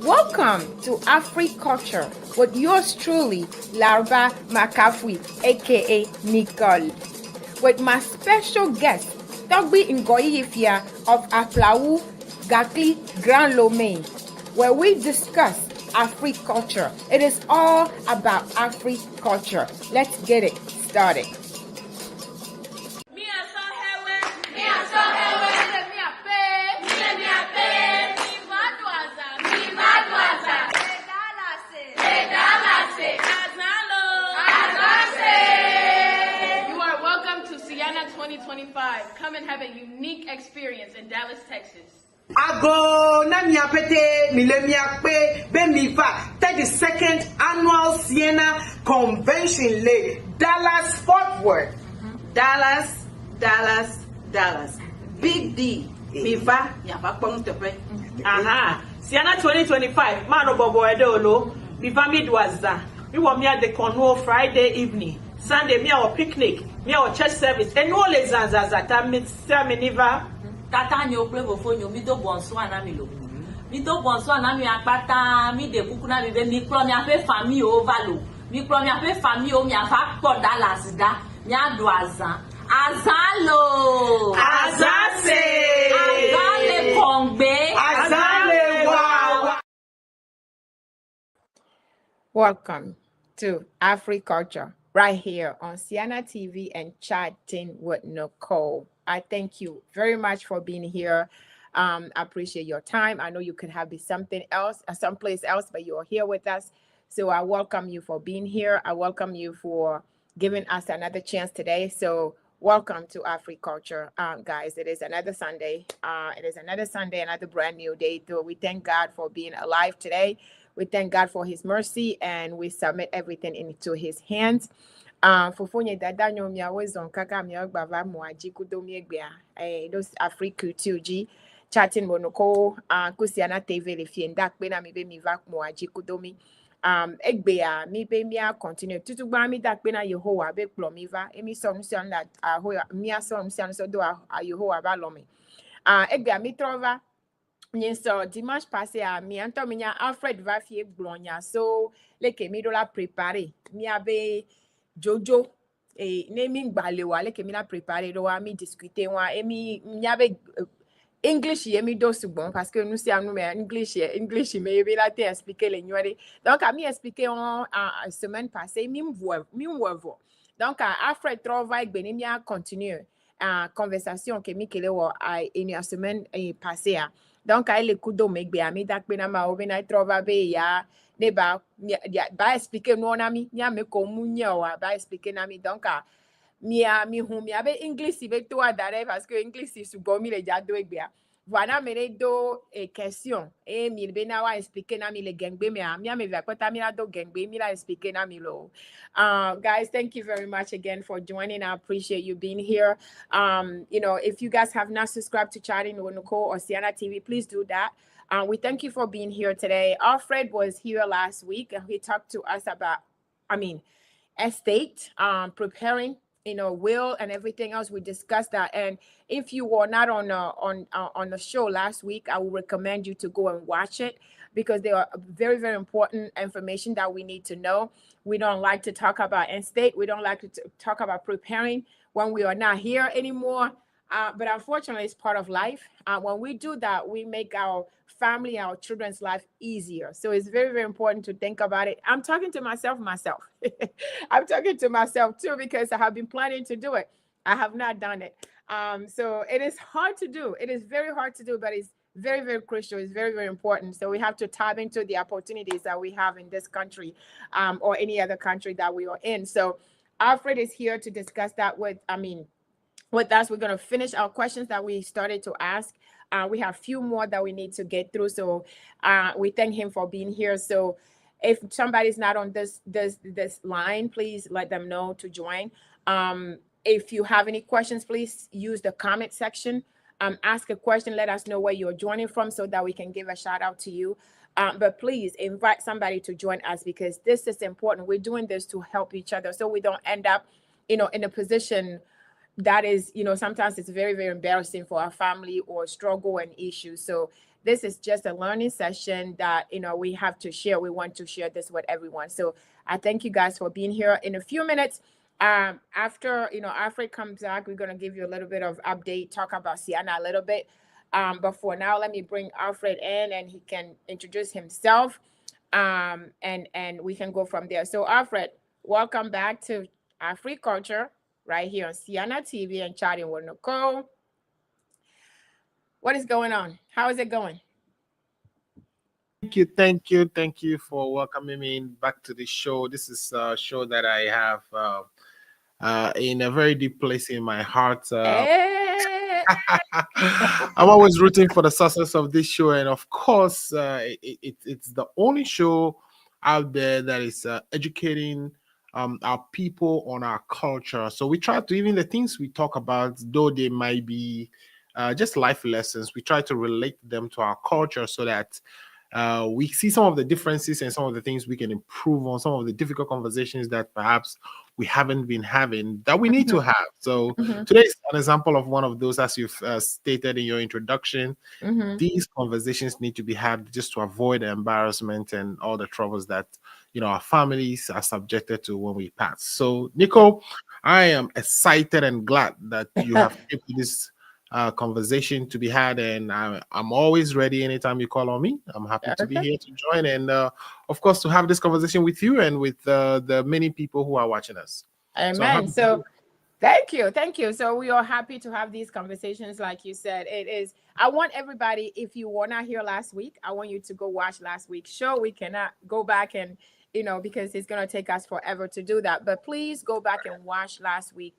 Welcome to Africulture with yours truly, Larva McCaffrey, aka Nicole, with my special guest, Togbi Ngoyifia of Aflawu, Gakli, Grand Lomé, where we discuss Africulture. It is all about Africulture. Let's get it started. Come and have a unique experience in Dallas, Texas. Ago na miapete milemiakpe bemifa 32nd annual Sienna Convention Le Dallas Fort Worth. Dallas. Big D. Mifa yafa tepe. Aha. Sienna 2025. Mano bobo edolo. Mifa midwaza. We were me at the Cornwall Friday evening. Sunday me our picnic. Me our church service. And all les zanzazata miniva. Tata nyo play before you, me do bonso anamilo. Me do bonso anami akpata, mi de buku na mi be mi klo mi ape famille ovalo. Mi klo mi ape famille o mi afa po Dallas da. Mi adu azan. Azalo. Azase. Azale kongbe. Azale wa. Welcome to Africulture right here on Sienna TV and Chatting with Nicole. I thank you very much for being here. I appreciate your time. I know you could have been something else, someplace else, but you're here with us. So I welcome you for being here. I welcome you for giving us another chance today. So welcome to Africulture, guys. It is another Sunday. Another brand new day. So we thank God for being alive today. We thank God for his mercy, and we submit everything into his hands. Fofonye dada nyomi awezon kaka mi ogbava muaji kudomi egbea those Africulture ji chatting monoko kusiana TV le fienda pe na mi be mi va muaji kudomi egbea mi be mi a continue tutu gba mi da pe na Yehowa be plo mi va emi so msian na mi a so msian so do a Yehowa ba lo mi egbea mi trova so dimanche passé à mi anto mi Alfred va fie glonya so leke mi do la préparer mi avait Jojo naming balewa like me na préparer do mi discuter wa emi miave English yemi do subon parce que nous c'est nous mais English mais be la te expliquer les nuare donc a mi expliquer en semaine passée mi voix donc Alfred travail ben mi a continuer conversation que mi kele wo une semaine passée donc elle le coup do megbe ami dak pe na ma ovena trova be ya ne ba expliquer no na mi nya me ko munya wa ba expliquer na mi donc mi abe English be to adare parce que English is bo mi le ja do egbe voilà me do question et mi be na wa expliquer na mi le gengbe mi me va kota mi la do gengbe mi la expliquer na mi lo guys, thank you very much again for joining. I appreciate you being here. If you guys have not subscribed to Chatting with Nicole or Sienna TV, please do that. We thank you for being here today. Alfred was here last week and he talked to us about, estate, preparing, will and everything else. We discussed that. And if you were not on the show last week, I would recommend you to go and watch it because there are very, very important information that we need to know. We don't like to talk about estate. We don't like to talk about preparing when we are not here anymore. But unfortunately, it's part of life. When we do that, we make our family, our children's life easier. So it's very, very important to think about it. I'm talking to myself. I'm talking to myself too, because I have been planning to do it. I have not done it. So it is hard to do. It is very hard to do, but it's very, very crucial. It's very, very important. So we have to tap into the opportunities that we have in this country or any other country that we are in. So Alfred is here to discuss that with us. We're going to finish our questions that we started to ask. We have a few more that we need to get through. So we thank him for being here. So if somebody's not on this line, please let them know to join. If you have any questions, please use the comment section. Ask a question. Let us know where you're joining from so that we can give a shout out to you. But please invite somebody to join us because this is important. We're doing this to help each other so we don't end up, in a position that is, sometimes it's very, very embarrassing for our family or struggle and issues. So this is just a learning session that, we have to share. We want to share this with everyone. So I thank you guys for being here. In a few minutes, after, Alfred comes back, we're going to give you a little bit of update, talk about Sienna a little bit. But for now, let me bring Alfred in and he can introduce himself. And we can go from there. So Alfred, welcome back to Culture right here on Sienna TV and Chatting with Nicole. What is going on? How is it going? Thank you for welcoming me back to the show. This is a show that I have in a very deep place in my heart. I'm always rooting for the success of this show, and of course, it's the only show out there that is educating our people on our culture. So we try to, even the things we talk about, though they might be just life lessons, we try to relate them to our culture so that we see some of the differences and some of the things we can improve on, some of the difficult conversations that perhaps we haven't been having that we need to have. So today is an example of one of those, as you've stated in your introduction. These conversations need to be had just to avoid the embarrassment and all the troubles that our families are subjected to when we pass. So, Nicole, I am excited and glad that you have kept this conversation to be had, and I'm always ready anytime you call on me. I'm happy to be here to join, and of course to have this conversation with you and with the many people who are watching us. Amen. So thank you. So we are happy to have these conversations. Like you said, it is, I want everybody, if you were not here last week, I want you to go watch last week's show. We cannot go back and because it's going to take us forever to do that, but please go back and watch last week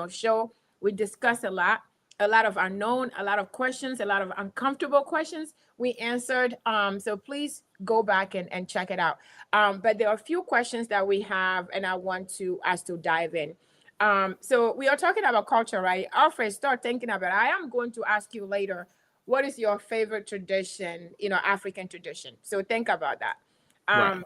show. We discussed a lot of unknown, a lot of questions, a lot of uncomfortable questions we answered. So please go back and check it out. But there are a few questions that we have, and I want us to dive in. So we are talking about culture, right? Alfred, start thinking about it. I am going to ask you later, what is your favorite tradition, African tradition? So think about that. Right.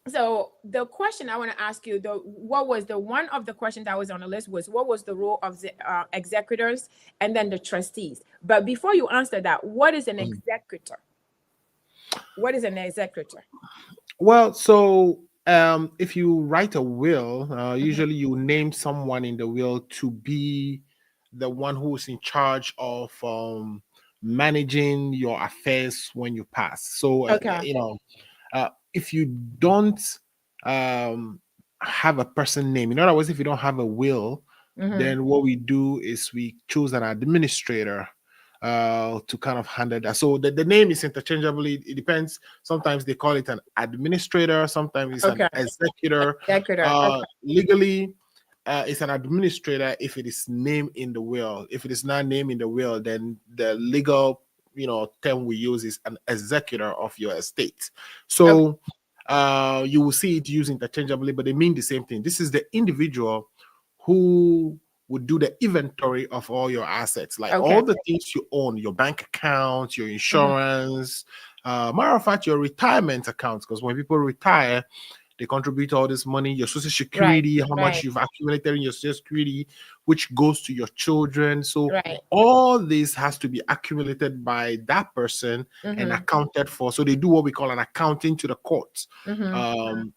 So the question I want to ask you, what was the one of the questions that was on the list was, what was the role of the executors and then the trustees? But before you answer that, what is an executor? What is an executor? Well, so if you write a will, usually you name someone in the will to be the one who is in charge of managing your affairs when you pass. So, if you don't have a person name, in other words, if you don't have a will, then what we do is we choose an administrator to kind of handle that. So the name is interchangeably, it depends. Sometimes they call it an administrator, sometimes it's an executor. Legally, it's an administrator if it is named in the will. If it is not named in the will, then the legal term we use is an executor of your estate. So you will see it used interchangeably, but they mean the same thing. This is the individual who would do the inventory of all your assets, like all the things you own, your bank account, your insurance, matter of fact, your retirement accounts, because when people retire, they contribute all this money, your social security, how much you've accumulated in your social security, which goes to your children. So all this has to be accumulated by that person and accounted for. So they do what we call an accounting to the court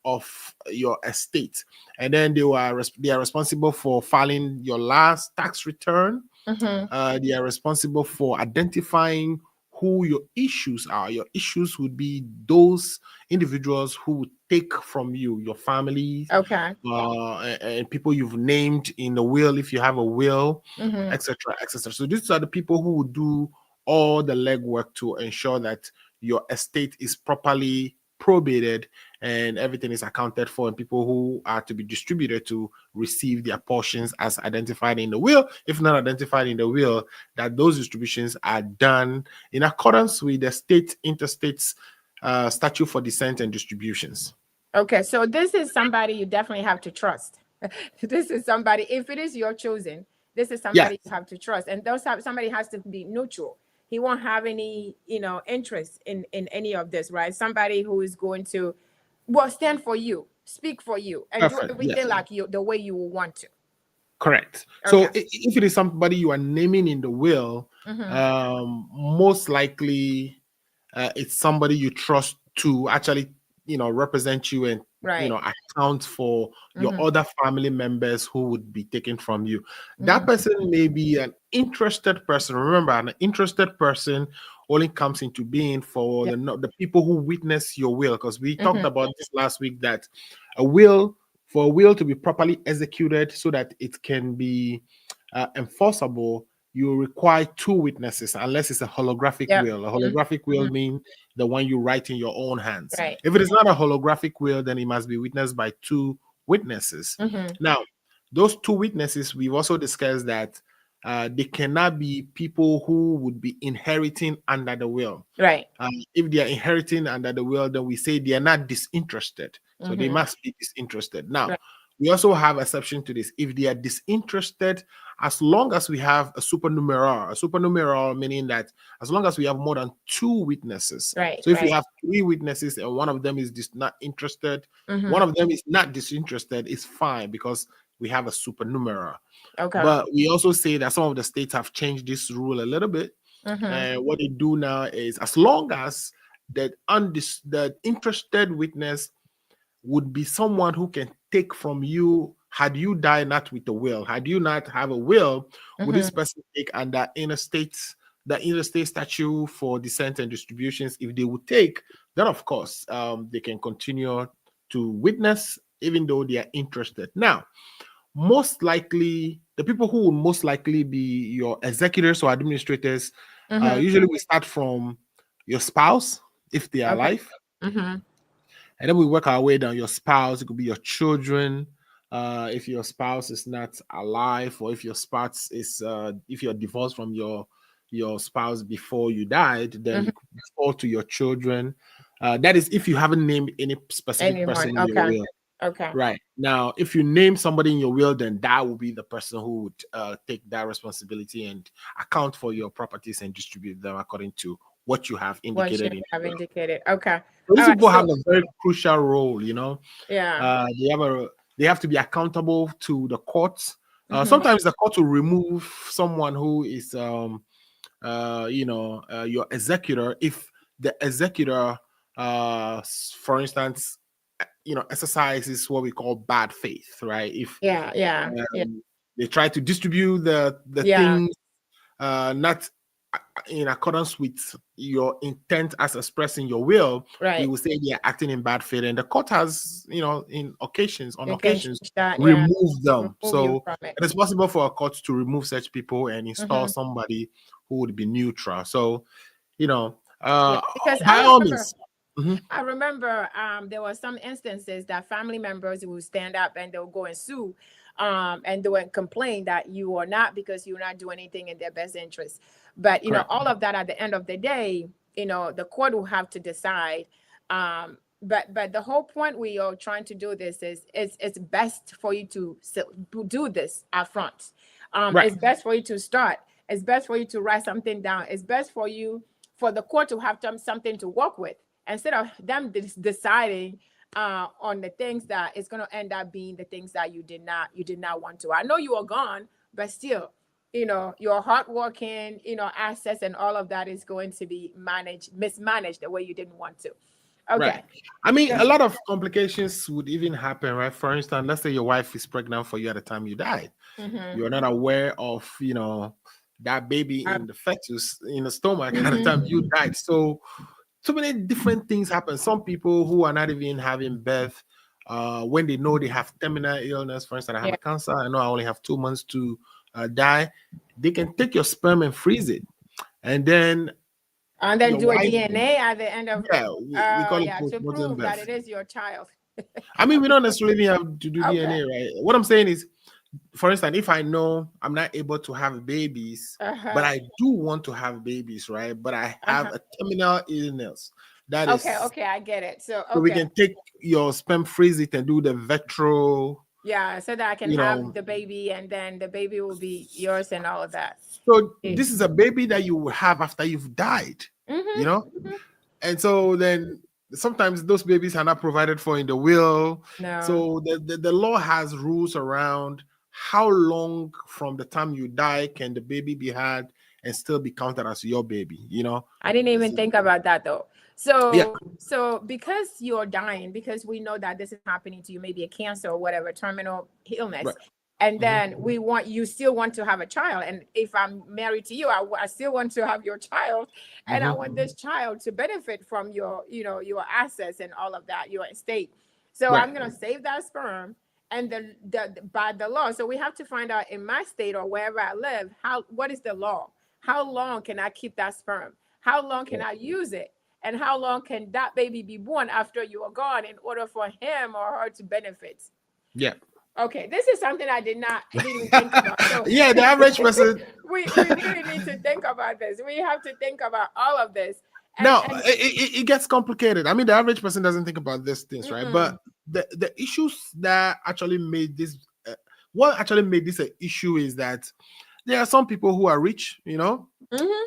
of your estate. And then they are responsible for filing your last tax return. They are responsible for identifying who your issues are. Your issues would be those individuals who would take from you, your family, and people you've named in the will, if you have a will, etc., etc. So these are the people who would do all the legwork to ensure that your estate is properly probated and everything is accounted for, and people who are to be distributed to receive their portions as identified in the will. If not identified in the will, that those distributions are done in accordance with the state interstates statute for descent and distributions. Okay, so this is somebody you definitely have to trust. This is somebody, if it is your choosing, this is somebody you have to trust, and somebody has to be neutral. He won't have any, interest in any of this, right? Somebody who is going to, stand for you, speak for you, and do everything like you, the way you will want to. Correct. So Okay. if it is somebody you are naming in the will, most likely it's somebody you trust to actually, represent you and Right. account for your other family members who would be taken from you. That Mm-hmm. person may be an interested person. Remember, an interested person only comes into being for Yeah. the people who witness your will. Because we talked Mm-hmm. about this last week that a will for a will to be properly executed so that it can be enforceable, you require two witnesses unless it's a holographic Yeah. will. A holographic will Mm-hmm. mean the one you write in your own hands. Right. If it is not a holographic will, then it must be witnessed by two witnesses. Mm-hmm. Now, those two witnesses, we've also discussed that they cannot be people who would be inheriting under the will. Right. If they are inheriting under the will, then we say they are not disinterested. So they Mm-hmm. must be disinterested. Now, Right. we also have exception to this. If they are disinterested, as long as we have a supernumeral meaning that as long as we have more than two witnesses. Right. So if we Right. have three witnesses and one of them is not interested, Mm-hmm. one of them is not disinterested, it's fine because we have a supernumeral. Okay. But we also say that some of the states have changed this rule a little bit. Mm-hmm. And what they do now is as long as the interested witness would be someone who can take from you had you die not with a will. Had you not have a will, would Mm-hmm. this person take under the interstate statute for descent and distributions? If they would take, then of course they can continue to witness even though they are interested. Now, most likely the people who will most likely be your executors or administrators, Mm-hmm. usually we start from your spouse if they are Okay. alive, Mm-hmm. and then we work our way down. Your spouse, it could be your children, if your spouse is not alive, or if your spouse is if you're divorced from your spouse before you died, then Mm-hmm. it could fall to your children. That is if you haven't named any specific Anyone. person in your Okay. will. Okay. Right. Now, if you name somebody in your will, then that will be the person who would take that responsibility and account for your properties and distribute them according to what you have What you indicated in have your will. indicated. Okay. Those All right. people have So a very crucial role, yeah. they have to be accountable to the courts. Mm-hmm. Sometimes the court will remove someone who is your executor if the executor for instance exercises what we call bad faith, right? If Yeah. Yeah. Yeah. they try to distribute the Yeah. things not in accordance with your intent as expressed in your will, we Right. will say they're acting in bad faith. And the court has, on You can occasions, change that. Yeah. remove them. Remove you So from it. it is possible for a court to remove such people and install Mm-hmm. somebody who would be neutral. So, Yeah. Because by all means. Mhm. I remember there were some instances that family members would stand up and they'll go and sue, and they would complain that you are not because you're not doing anything in their best interest. But Correct. all of that at the end of the day, the court will have to decide. But the whole point we are trying to do this is it's best for you to do this up front. Right. It's best for you to start. It's best for you to write something down. It's best for the court to have something to work with instead of them deciding on the things that it's going to end up being the things that you did not want to. I know you are gone, but still, your hardworking, assets and all of that is going to be mismanaged the way you didn't want to. Okay. Right. I mean, a lot of complications would even happen, right? For instance, let's say your wife is pregnant for you at the time you died. Mm-hmm. You're not aware of, that baby in the fetus in the stomach at the time you died. So many different things happen. Some people who are not even having birth, when they know they have terminal illness, for instance, I have a cancer, I know I only have 2 months to die, they can take your sperm and freeze it. And then do a wife, DNA at the end of we call it to postmortem prove that birth. it is your child. I mean, we don't necessarily have to do Okay. DNA, right? What I'm saying is, for instance, if I know I'm not able to have babies, but I do want to have babies, right? But I have a terminal illness. That is okay, I get it. So we can take your sperm, freeze it, and do the vitro. Yeah, so that I can have the baby, and then the baby will be yours and all of that. So this is a baby that you will have after you've died, and so then sometimes those babies are not provided for in the will. No. So the law has rules around how long from the time you die can the baby be had and still be counted as your baby? You know? I didn't even think about that though. Yeah. So because you're dying, because we know that this is happening to you, maybe a cancer or whatever, terminal illness, Right. and Mhm. then you still want to have a child. And if I'm married to you, I still want to have your child, and I Mhm. want this child to benefit from your, your assets and all of that, your estate. So Right. I'm gonna save that sperm, and by the law. So we have to find out in my state or wherever I live, what is the law? How long can I keep that sperm? How long can I use it? And how long can that baby be born after you are gone in order for him or her to benefit? Yeah. Okay, this is something I didn't think about. So Yeah, the average person. we really need to think about this. We have to think about all of this. And Now it gets complicated. I mean, the average person doesn't think about these things, right? mm-mm, But the issues that actually made this, what actually made this an issue is that there are some people who are rich, mm-hmm,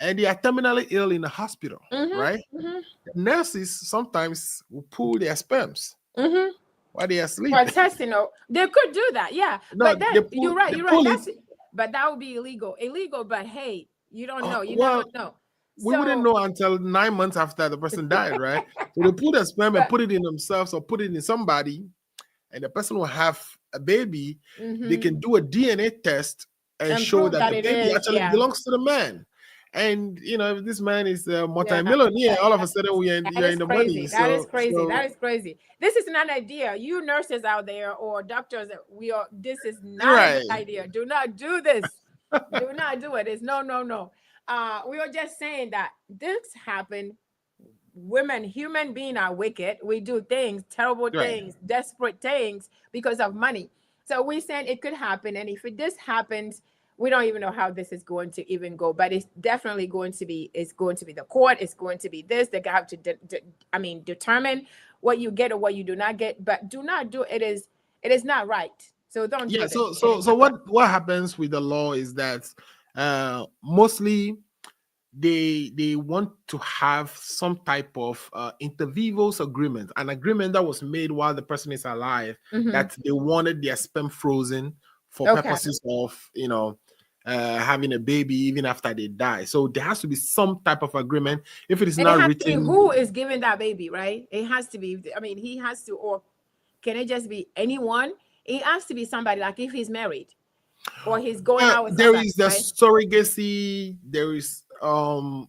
and they are terminally ill in the hospital, right? mm-hmm, mm-hmm, Nurses sometimes will pull their sperms mm-hmm. while they are For sleeping. testing, they could do that, yeah. No, But then they pull, you're right, they you're right. pull it. But that would be illegal. But hey, you don't know, you never Well, know. we wouldn't So know until 9 months after the person died, right? So they pull the sperm and but put it in themselves or put it in somebody, and the person will have a baby. They mm-hmm. can do a DNA test and And show prove that that the it baby is, actually yeah. belongs to the man. And if this man is a Yeah, multimillionaire, all of a sudden that you're is in the money. crazy. That is So crazy. That is crazy. This is not an idea. You nurses out there or doctors, this is not a right. good idea. Do not do this. Do not do it. It's no, no, no. We were just saying that this happened. Women, human beings are wicked. We do things, terrible Right. things, desperate things because of money. So we're saying it could happen. And if this happens, we don't even know how this is going to even go, but it's definitely it's going to be the court. It's going to be this. They have to, determine what you get or what you do not get, but do not do it. It is not right. So don't Yeah. do this. So It is so so not right. what happens with the law is that mostly they want to have some type of inter vivos agreement, an agreement that was made while the person is alive, Mm-hmm. that they wanted their sperm frozen for Okay. purposes of having a baby even after they die. So there has to be some type of agreement. If it is And it not has to be written, who is giving that baby, right? It has to be, he has to, or can it just be anyone? It has to be somebody, like if he's married or he's going out with there somebody, is the right? surrogacy. There is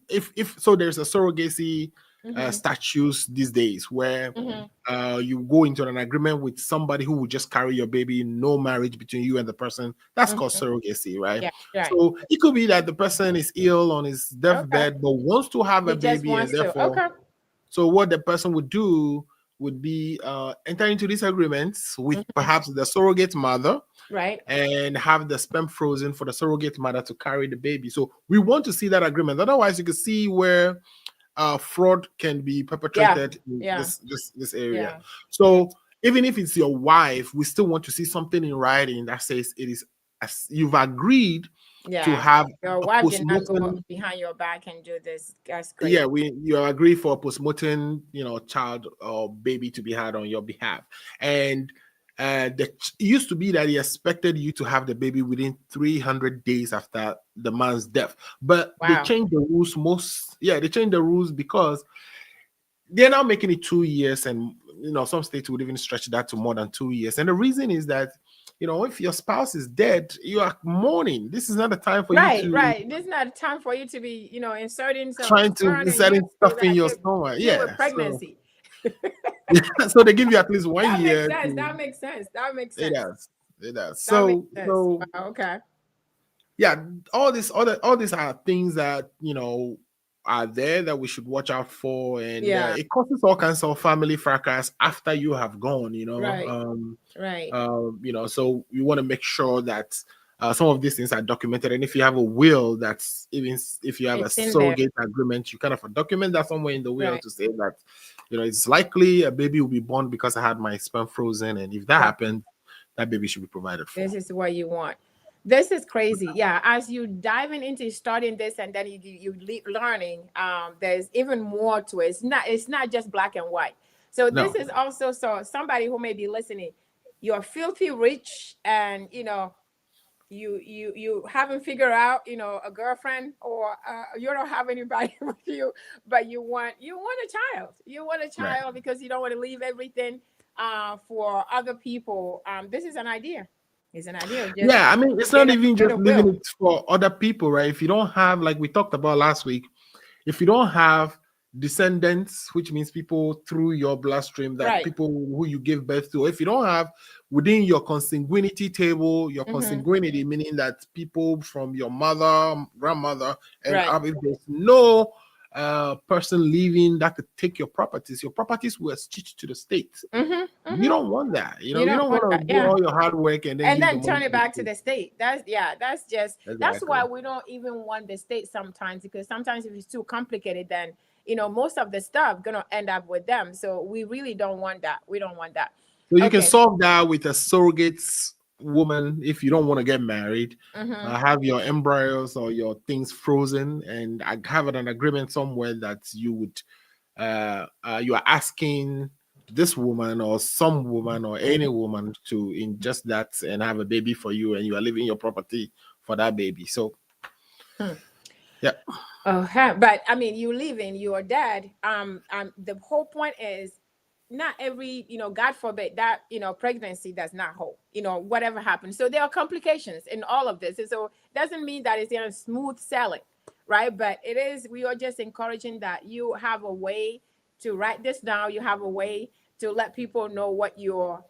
if so, there's a surrogacy Mm-hmm. statutes these days where Mm-hmm. you go into an agreement with somebody who will just carry your baby, no marriage between you and the person. That's called Mm-hmm. surrogacy, right? Yeah, right. So it could be that the person is ill on his Okay. deathbed but wants to have a He just baby, and wants to. therefore, Okay. so what the person would do would be enter into these agreements with Mm-hmm. perhaps the surrogate mother Right. and have the sperm frozen for the surrogate mother to carry the baby. So we want to see that agreement. Otherwise, you can see where fraud can be perpetrated in Yeah. this area. Yeah. So even if it's your wife, we still want to see something in writing that says it is as you've agreed to Yeah. have Your a wife did not go postmortem. behind your back and do this. That's crazy. Yeah, you agree for a postmortem, child or baby to be had on your behalf. And it used to be that he expected you to have the baby within 300 days after the man's death, but they Wow. changed the rules. They changed the rules because they're now making it 2 years, and some states would even stretch that to more than 2 years. And the reason is that if your spouse is dead, you are mourning. This is not a time for you to Right. This is not a time for you to be, inserting some trying to sperm and inserting use so stuff in that your they stomach. deal with Yeah, so pregnancy. so they give you at least one That makes year sense. to. That makes sense. That makes It sense. does. It does. That makes So sense. Wow, okay. yeah, all these are things that are there that we should watch out for, and Yeah. it causes all kinds of family fracas after you have gone. Right. Right. So you want to make sure that some of these things are documented, and if you have a will, that's even if you have a It's in there. surrogate agreement, you kind of document that somewhere in the will Right. to say that it's likely a baby will be born because I had my sperm frozen, and if that Right. happened, that baby should be provided for. This is what you want. This is crazy. Yeah. As you diving into studying this and then you learning, there's even more to it. It's not just black and white. So No. this is also, so somebody who may be listening, you're filthy rich, and you haven't figured out a girlfriend, or you don't have anybody with you, but you want a Right. child because you don't want to leave everything for other people. This is an idea. It's an idea. Just Yeah, I mean, it's not get a, even get just a leaving will. it for other people, right? If you don't have, like we talked about last week, if you don't have descendants, which means people through your bloodstream, that Right. people who you give birth to, if you don't have within your consanguinity table, your Mm-hmm. consanguinity meaning that people from your mother, grandmother, and Right. if there's no person living that could take your properties were stitched to the state. Mm-hmm. You Mm-hmm. don't want that. You You don't don't want want that. to do Yeah. all your hard work and then And give the then money turn to it the back to state. the state. That's Exactly. why we don't even want the state sometimes, because sometimes if it's too complicated, then most of the stuff gonna end up with them. So we really don't want that. We don't want that. So you can Okay. solve that with a surrogate woman if you don't want to get married. Mm-hmm. Have your embryos or your things frozen, and I have an agreement somewhere that you are asking this woman or some woman or any woman to ingest that and have a baby for you, and you are leaving your property for that baby. So yeah, But I mean, you leaving your dad. The whole point is not every, God forbid that, pregnancy does not hold, whatever happens. So there are complications in all of this. And so doesn't mean that it's gonna smooth sailing, right? But we are just encouraging that you have a way to write this down. You have a way to let people know what you want.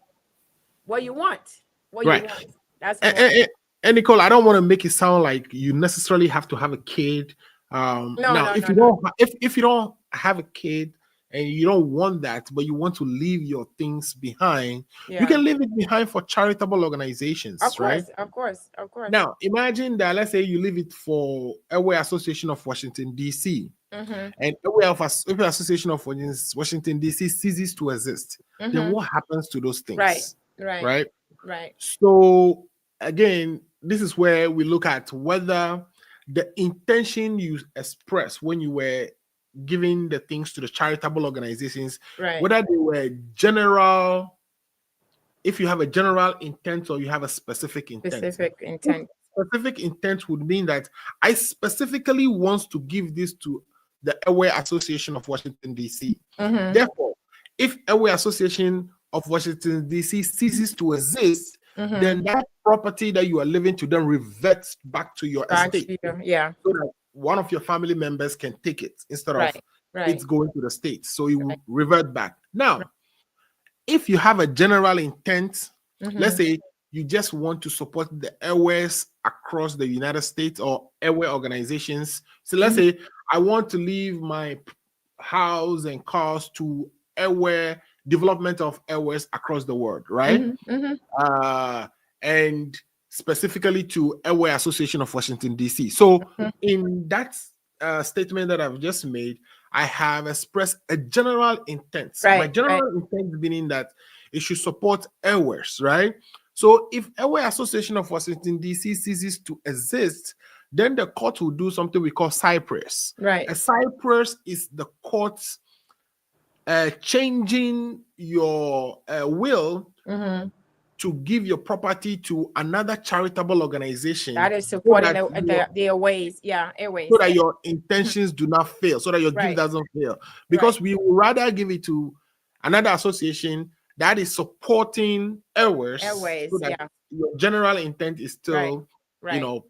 What you right. want. That's And, more. and, and Nicole, I don't want to make it sound like you necessarily have to have a kid. No, Now, no, if no, you no. don't, if you don't have a kid and you don't want that, but you want to leave your things behind, you Yeah. can leave it behind for charitable organizations, Of right? course, of course, of course. Now, imagine that. Let's say you leave it for Airway Association of Washington D.C. Mm-hmm. and Airway Association of Washington D.C. ceases to exist. Then Mm-hmm. what happens to those Right, things, right, right? right. So again, this is where we look at whether the intention you expressed when you were giving the things to the charitable organizations, Right. whether they were general, if you have a general intent or you have a specific intent. Specific intent. Specific intent would mean that I specifically want to give this to the Airway Association of Washington, D.C. Mm-hmm. Therefore, if Airway Association of Washington, D.C. ceases to exist, Mm-hmm. then that property that you are living to then reverts back to your Back to estate you. Yeah. so that one of your family members can take it instead of Right. Right. it's going to the state. So it Right. will revert back. Right. Now, if you have a general intent, let's Mm-hmm. say you just want to support the airways across the United States or airway organizations. So let's Mm-hmm. say I want to leave my house and cars to airway development of airways across the world, right? Mm-hmm. Mm-hmm. And specifically to Airway Association of Washington D.C. So in that statement that I've just made, I have expressed a general intent. My Right. Right. general intent meaning that it should support airways, right? So if Airway Association of Washington D.C. ceases to exist, then the court will do something we call cypress. Right. A cypress is the court changing your will Mm-hmm. to give your property to another charitable organization That is so supporting that the airways. Yeah. Airways. so that Yeah. your intentions do not fail, so that your gift Right. doesn't fail. Right. Because we would rather give it to another association that is supporting airways Airways. so that Yeah. your general intent is Right. still, Right.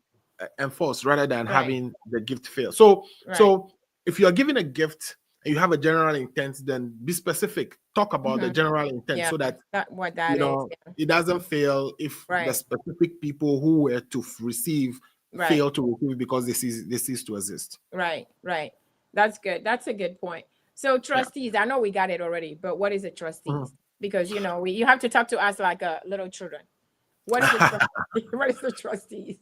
enforced rather than Right. having the gift fail. So, Right. so if you are giving a gift and you have a general intent, then be specific. Talk about the Mm-hmm. general intent Yeah. so that What that is. Yeah. it doesn't fail if the Right. specific people who were to receive Right. fail to receive because they cease to exist. Right. Right. That's good. That's a good point. So trustees, I know we got it already, but what is a trustees? Mhm. Because you have to talk to us like a little children. What is the what is the trustees?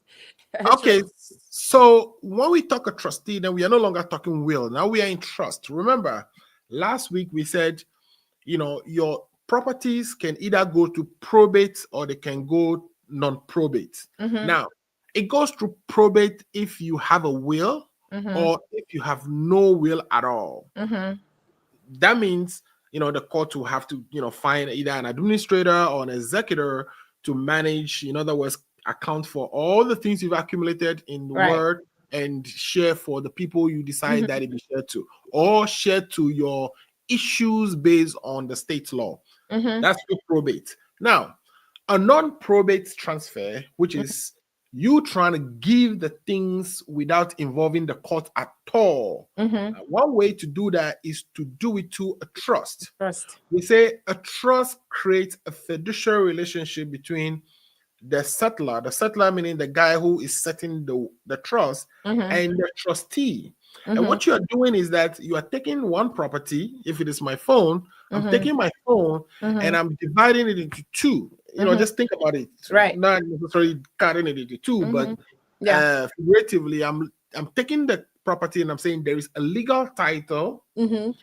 Okay, so when we talk a trustee, then we are no longer talking will. Now we are in trust. Remember, last week we said, your properties can either go to probate or they can go non-probate. Mm-hmm. Now, it goes to probate if you have a will Mm-hmm. or if you have no will at all. Mm-hmm. That means, the court will have to, find either an administrator or an executor to manage, in other words, account for all the things you've accumulated in the Right. word and share for the people you decide that it be shared to, or share to your issues based on the state law. That's the probate. Now, a non-probate transfer, which is you trying to give the things without involving the court at all. One way to do that is to do it to a trust. Trust. We say a trust creates a fiduciary relationship between the settler meaning the guy who is setting the trust, and the trustee. And what you are doing is that you are taking one property. If it is my phone, I'm taking my phone and I'm dividing it into two. Just think about it. Right. Not necessarily cutting it into two, but figuratively, I'm taking the property and I'm saying there is a legal title and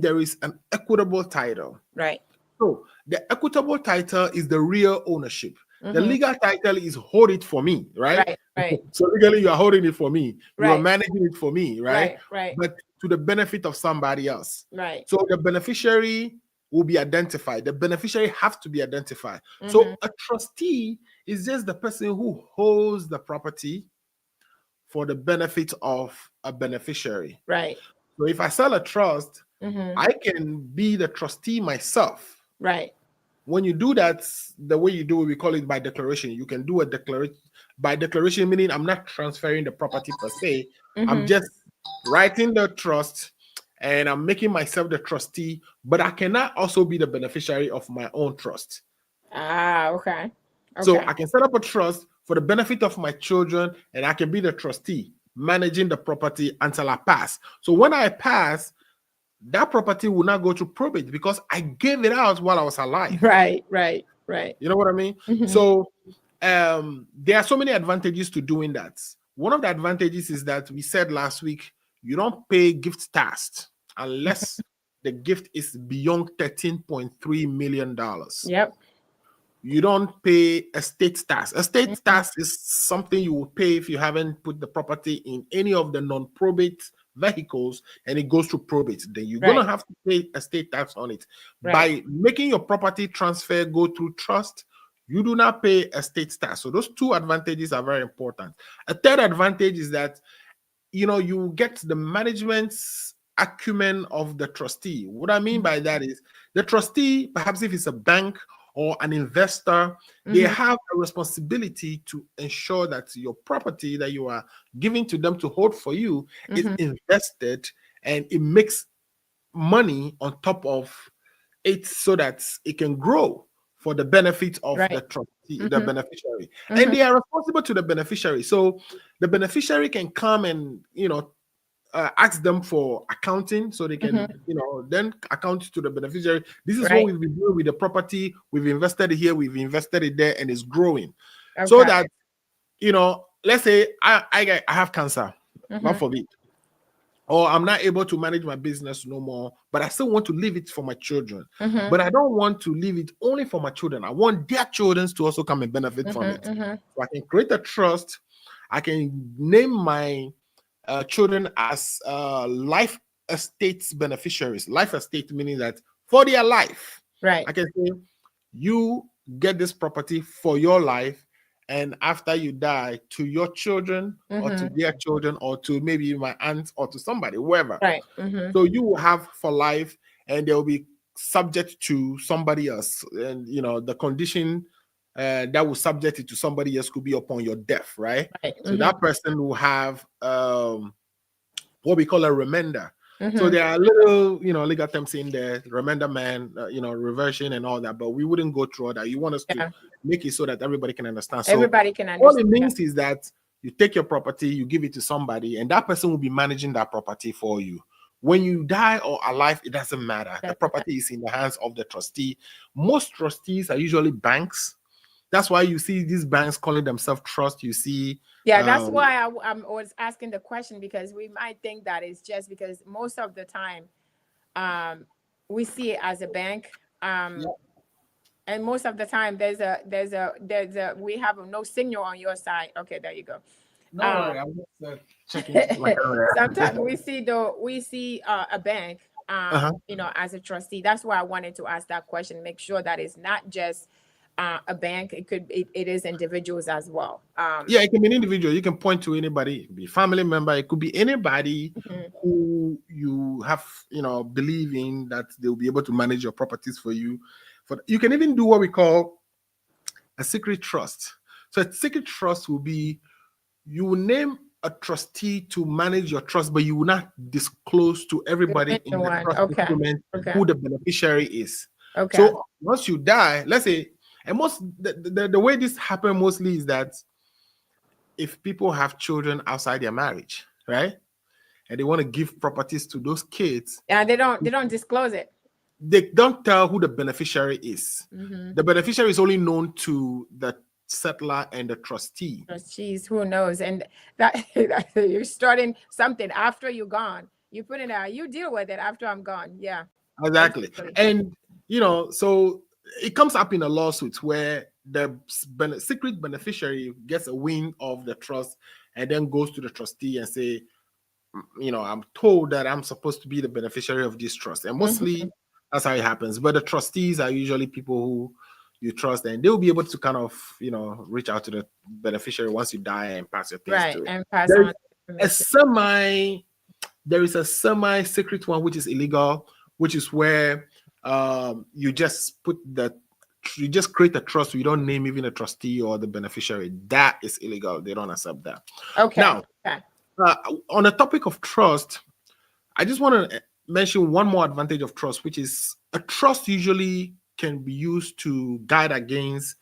there is an equitable title. Right. So the equitable title is the real ownership. The legal title is hold it for me, right? Right. So legally you are holding it for me. You are Right. managing it for me, right? Right. But to the benefit of somebody else. Right. So the beneficiary will be identified. The beneficiary have to be identified. So a trustee is just the person who holds the property for the benefit of a beneficiary. Right. So if I sell a trust, I can be the trustee myself. Right. When you do that, the way you do it, we call it by declaration. You can do a declaration by declaration, meaning I'm not transferring the property per se. I'm just writing the trust and I'm making myself the trustee, but I cannot also be the beneficiary of my own trust. Okay. So I can set up a trust for the benefit of my children, and I can be the trustee managing the property until I pass. So when I pass, that property will not go to probate because I gave it out while I was alive. Right. You know what I mean? So there are so many advantages to doing that. One of the advantages is that we said last week, you don't pay gift tax unless the gift is beyond $13.3 million. Yep. You don't pay estate tax. Estate tax is something you will pay if you haven't put the property in any of the non-probate vehicles and it goes to probate. Then you're going to have to pay estate tax on it. By making your property transfer go through trust, you do not pay estate tax. So those two advantages are very important. A third advantage is that you get the management's acumen of the trustee. What I mean by that is the trustee, perhaps if it's a bank or an investor, they have a responsibility to ensure that your property that you are giving to them to hold for you is invested and it makes money on top of it so that it can grow for the benefit of the trustee, the beneficiary. And they are responsible to the beneficiary. So the beneficiary can come and, ask them for accounting so they can, then account to the beneficiary. This is what we've been doing with the property. We've invested it here, we've invested it there, and it's growing. So that, let's say I have cancer, God forbid, or I'm not able to manage my business no more, but I still want to leave it for my children. But I don't want to leave it only for my children. I want their children to also come and benefit from it. So I can create a trust. I can name my children as life estate beneficiaries. Life estate meaning that for their life, I can say, you get this property for your life, and after you die, to your children or to their children or to maybe my aunt or to somebody, whoever. So you will have for life, and they will be subject to somebody else. And the condition that will subject it to somebody else could be upon your death, right? So that person will have what we call a remainder. So there are little, legal terms in there, remainder man, reversion and all that, but we wouldn't go through all that. You want us to make it so that everybody can understand. So everybody can understand. All it means is that you take your property, you give it to somebody, and that person will be managing that property for you. When you die or alive, it doesn't matter. The property is in the hands of the trustee. Most trustees are usually banks. That's why you see these banks calling themselves trust. You see, that's why I was asking the question, because we might think that it's just because most of the time we see it as a bank, and most of the time we have no signal on your side. Okay, there you go. No, I'm just checking. Sometimes we see a bank, you know, as a trustee. That's why I wanted to ask that question. Make sure that it's not just a bank. It is individuals as well. Yeah, it can be an individual. You can point to anybody. It could be a family member. It could be anybody who you have, you know, believe in that they'll be able to manage your properties for you. You can even do what we call a secret trust. So a secret trust will be, you will name a trustee to manage your trust, but you will not disclose to everybody in the trust document who the beneficiary is. Okay. So once you die, let's say, and the way this happens mostly is that if people have children outside their marriage, right, and they want to give properties to those kids, yeah, they don't disclose it. They don't tell who the beneficiary is. The beneficiary is only known to the settler and the trustee. Trustees, who knows? And that you're starting something after you're gone. You put it out. You deal with it after I'm gone. Yeah. Exactly. And you know, so it comes up in a lawsuit where the secret beneficiary gets a win of the trust and then goes to the trustee and say, you know, I'm told that I'm supposed to be the beneficiary of this trust. And mostly that's how it happens. But the trustees are usually people who you trust, and they'll be able to kind of, you know, reach out to the beneficiary once you die and pass your things to it. And pass on there is a semi-secret one which is illegal, which is where you just create a trust. You don't name even a trustee or the beneficiary. That is illegal. They don't accept that. Okay. Now, on the topic of trust, I just want to mention one more advantage of trust, which is a trust usually can be used to guide against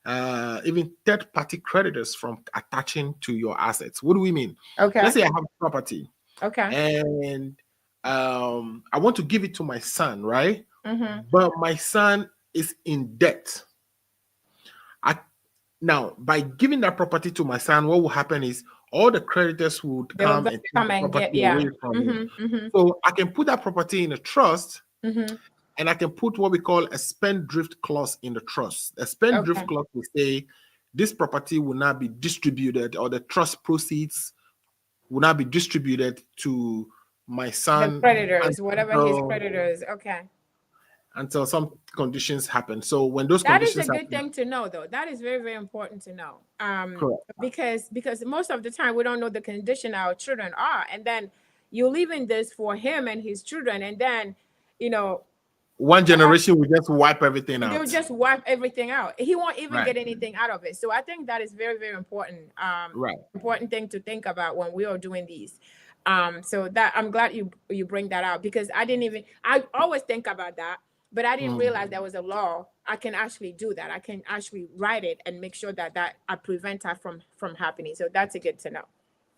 even third-party creditors from attaching to your assets. What do we mean? Okay. Let's say I have property. Okay. And I want to give it to my son, right? But my son is in debt. Now, by giving that property to my son, what will happen is all the creditors would come and take the property away from me. So I can put that property in a trust, and I can put what we call a spendthrift clause in the trust. A spendthrift clause will say this property will not be distributed, or the trust proceeds will not be distributed to my son. The creditors, whatever his creditors. Okay. Until some conditions happen. So when those that conditions is a good thing to know, though. That is very, very important to know. Correct. Because most of the time we don't know the condition our children are, and then you're leaving this for him and his children, and then, you know, one generation will just wipe everything out. They'll just wipe everything out. He won't even get anything out of it. So I think that is very, very important. Important thing to think about when we are doing these. So that I'm glad you bring that out, because I always think about that, but I didn't realize there was a law. I can actually do that. I can actually write it and make sure that I prevent that from happening. So that's a good to know.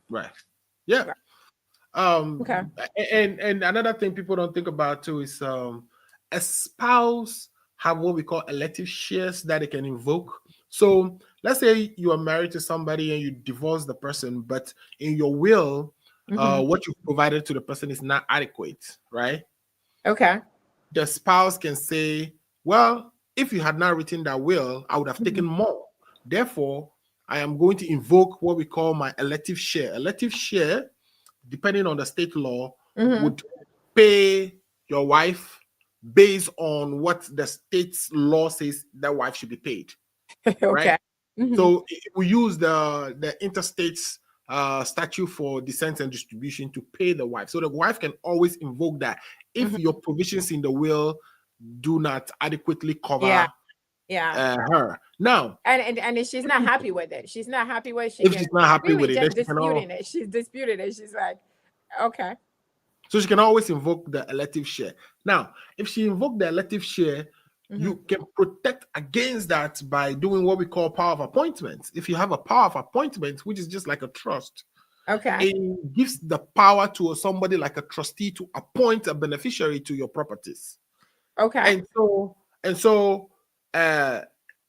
Right. Yeah. Okay. And another thing people don't think about too is a spouse have what we call elective shares that they can invoke. So let's say you are married to somebody and you divorce the person, but in your will, what you provided to the person is not adequate, right? Okay. The spouse can say, well, if you had not written that will, I would have taken more. Therefore, I am going to invoke what we call my elective share. Elective share, depending on the state law, would pay your wife based on what the state's law says that wife should be paid. Right? So we use the interstate statute for descent and distribution to pay the wife. So the wife can always invoke that if your provisions in the will do not adequately cover her. Now, and if she's not happy with it, she's not happy with it. She's not happy with it, disputing it. She's disputed it. She's like, okay. So she can always invoke the elective share. Now, if she invoked the elective share, you can protect against that by doing what we call power of appointment. If you have a power of appointment, which is just like a trust, it gives the power to somebody like a trustee to appoint a beneficiary to your properties. Okay. And so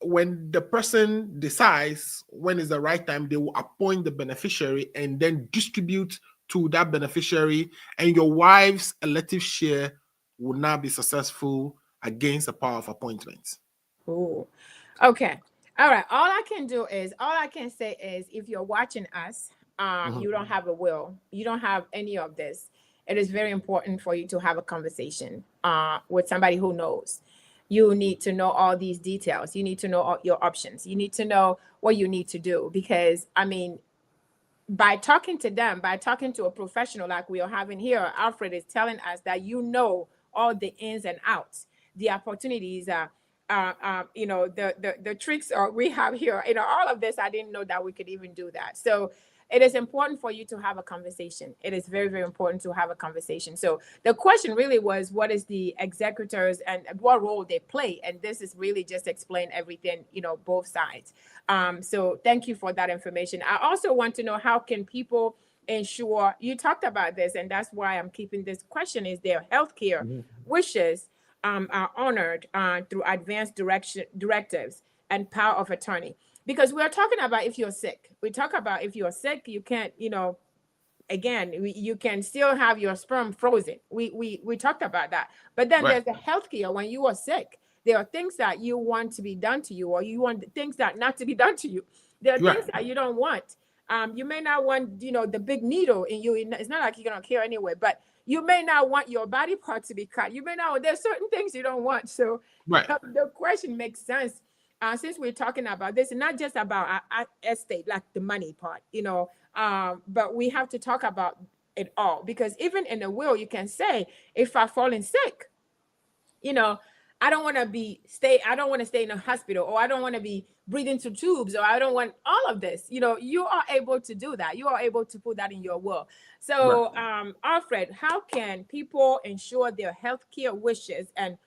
when the person decides when is the right time, they will appoint the beneficiary and then distribute to that beneficiary, and your wife's elective share will not be successful against the power of appointment. Ooh. Okay. All right. All I can say is, if you're watching us, you don't have a will, you don't have any of this, it is very important for you to have a conversation with somebody who knows. You need to know all these details. You need to know all your options. You need to know what you need to do, because I mean, by talking to them, by talking to a professional like we are having here, Alfred is telling us that you know all the ins and outs, the opportunities, the tricks we have here. All of this, I didn't know that we could even do that. So it is important for you to have a conversation. It is very, very important to have a conversation. So the question really was, what is the executors and what role they play? And this is really just explain everything, both sides. So thank you for that information. I also want to know, how can people ensure, you talked about this, and that's why I'm keeping this question, is their healthcare wishes are honored through advanced directives and power of attorney? Because we're talking about if you're sick. We talk about if you're sick, you can't, again, you can still have your sperm frozen. We talked about that. But then there's the healthcare when you are sick. There are things that you want to be done to you, or you want things that not to be done to you. There are things that you don't want. You may not want, the big needle in you. It's not like you're gonna care anyway, but you may not want your body part to be cut. You may not. There's certain things you don't want. So the question makes sense. Since we're talking about this, and not just about estate, like the money part, but we have to talk about it all, because even in a will, you can say, if I've fallen sick, I don't want to stay in a hospital, or I don't want to be breathing through tubes, or I don't want all of this. You are able to do that. You are able to put that in your will. So, Alfred, how can people ensure their healthcare wishes and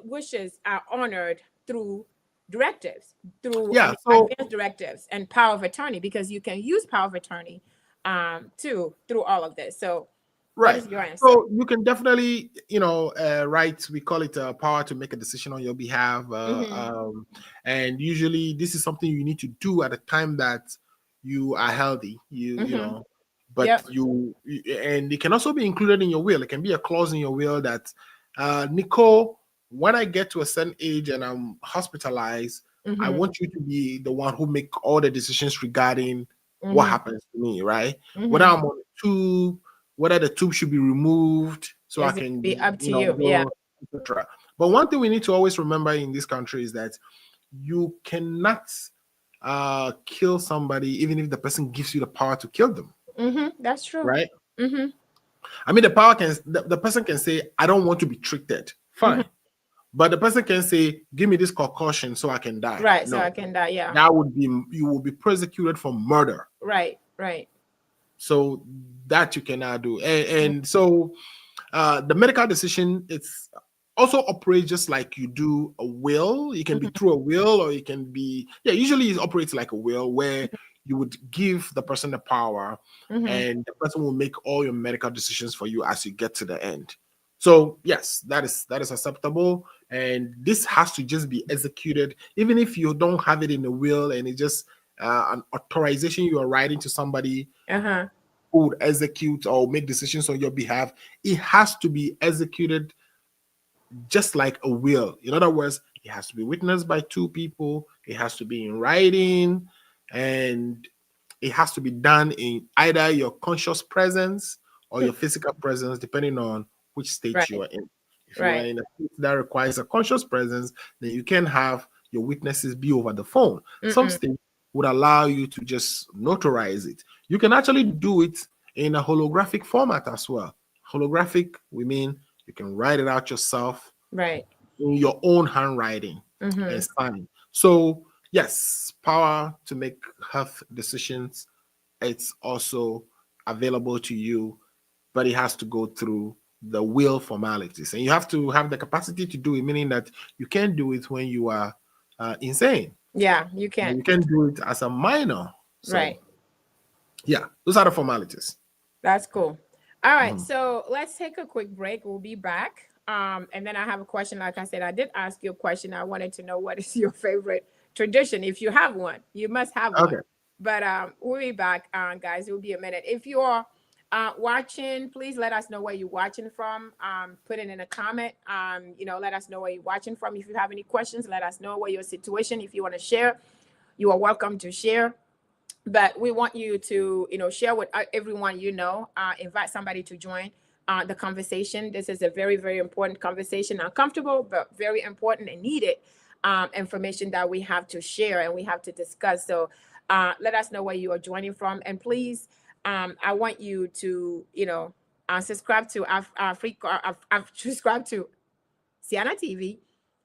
wishes are honored through directives, through advanced directives and power of attorney? Because you can use power of attorney through all of this. So what is your answer? So you can definitely, we call it power to make a decision on your behalf. And usually this is something you need to do at a time that you are healthy, but and it can also be included in your will. It can be a clause in your will that, Nicole, when I get to a certain age and I'm hospitalized, I want you to be the one who make all the decisions regarding what happens to me, right? Whether I'm on a tube, whether the tube should be removed, so I can be up to you, etc. But one thing we need to always remember in this country is that you cannot kill somebody even if the person gives you the power to kill them. That's true, right? I mean, the person can say, I don't want to be treated. Fine. But the person can say, give me this concussion so I can die. Right, no. So I can die, yeah. That would be, you will be prosecuted for murder. Right. So that you cannot do. And so the medical decision, it's also operates just like you do a will. It can be through a will, or it can be, usually it operates like a will, where you would give the person the power and the person will make all your medical decisions for you as you get to the end. So yes, that is acceptable. And this has to just be executed, even if you don't have it in the will and it's just an authorization you are writing to somebody who would execute or make decisions on your behalf. It has to be executed just like a will. In other words, it has to be witnessed by two people. It has to be in writing, and it has to be done in either your conscious presence or your physical presence, depending on which state you are in. If you are in a state that requires a conscious presence, then you can have your witnesses be over the phone. Some states would allow you to just notarize it. You can actually do it in a holographic format as well. Holographic, we mean you can write it out yourself, in your own handwriting and sign. So yes, power to make health decisions, it's also available to you, but it has to go through the will formalities, and you have to have the capacity to do it, meaning that you can't do it when you are insane. Yeah, you can. You can do it as a minor. So, yeah, those are the formalities. That's cool. All right, so let's take a quick break. We'll be back. And then I have a question. Like I said, I did ask you a question. I wanted to know, what is your favorite tradition? If you have one, you must have one. But we'll be back, guys. It will be a minute. If you're watching, please let us know where you're watching from. Put it in a comment. Let us know where you're watching from. If you have any questions, let us know what your situation. If you want to share, you are welcome to share. but we want you to, share with everyone, invite somebody to join the conversation. This is a very, very important conversation, uncomfortable, but very important and needed information that we have to share and we have to discuss. So let us know where you are joining from. And please, I want you to, subscribe to subscribe to Siana TV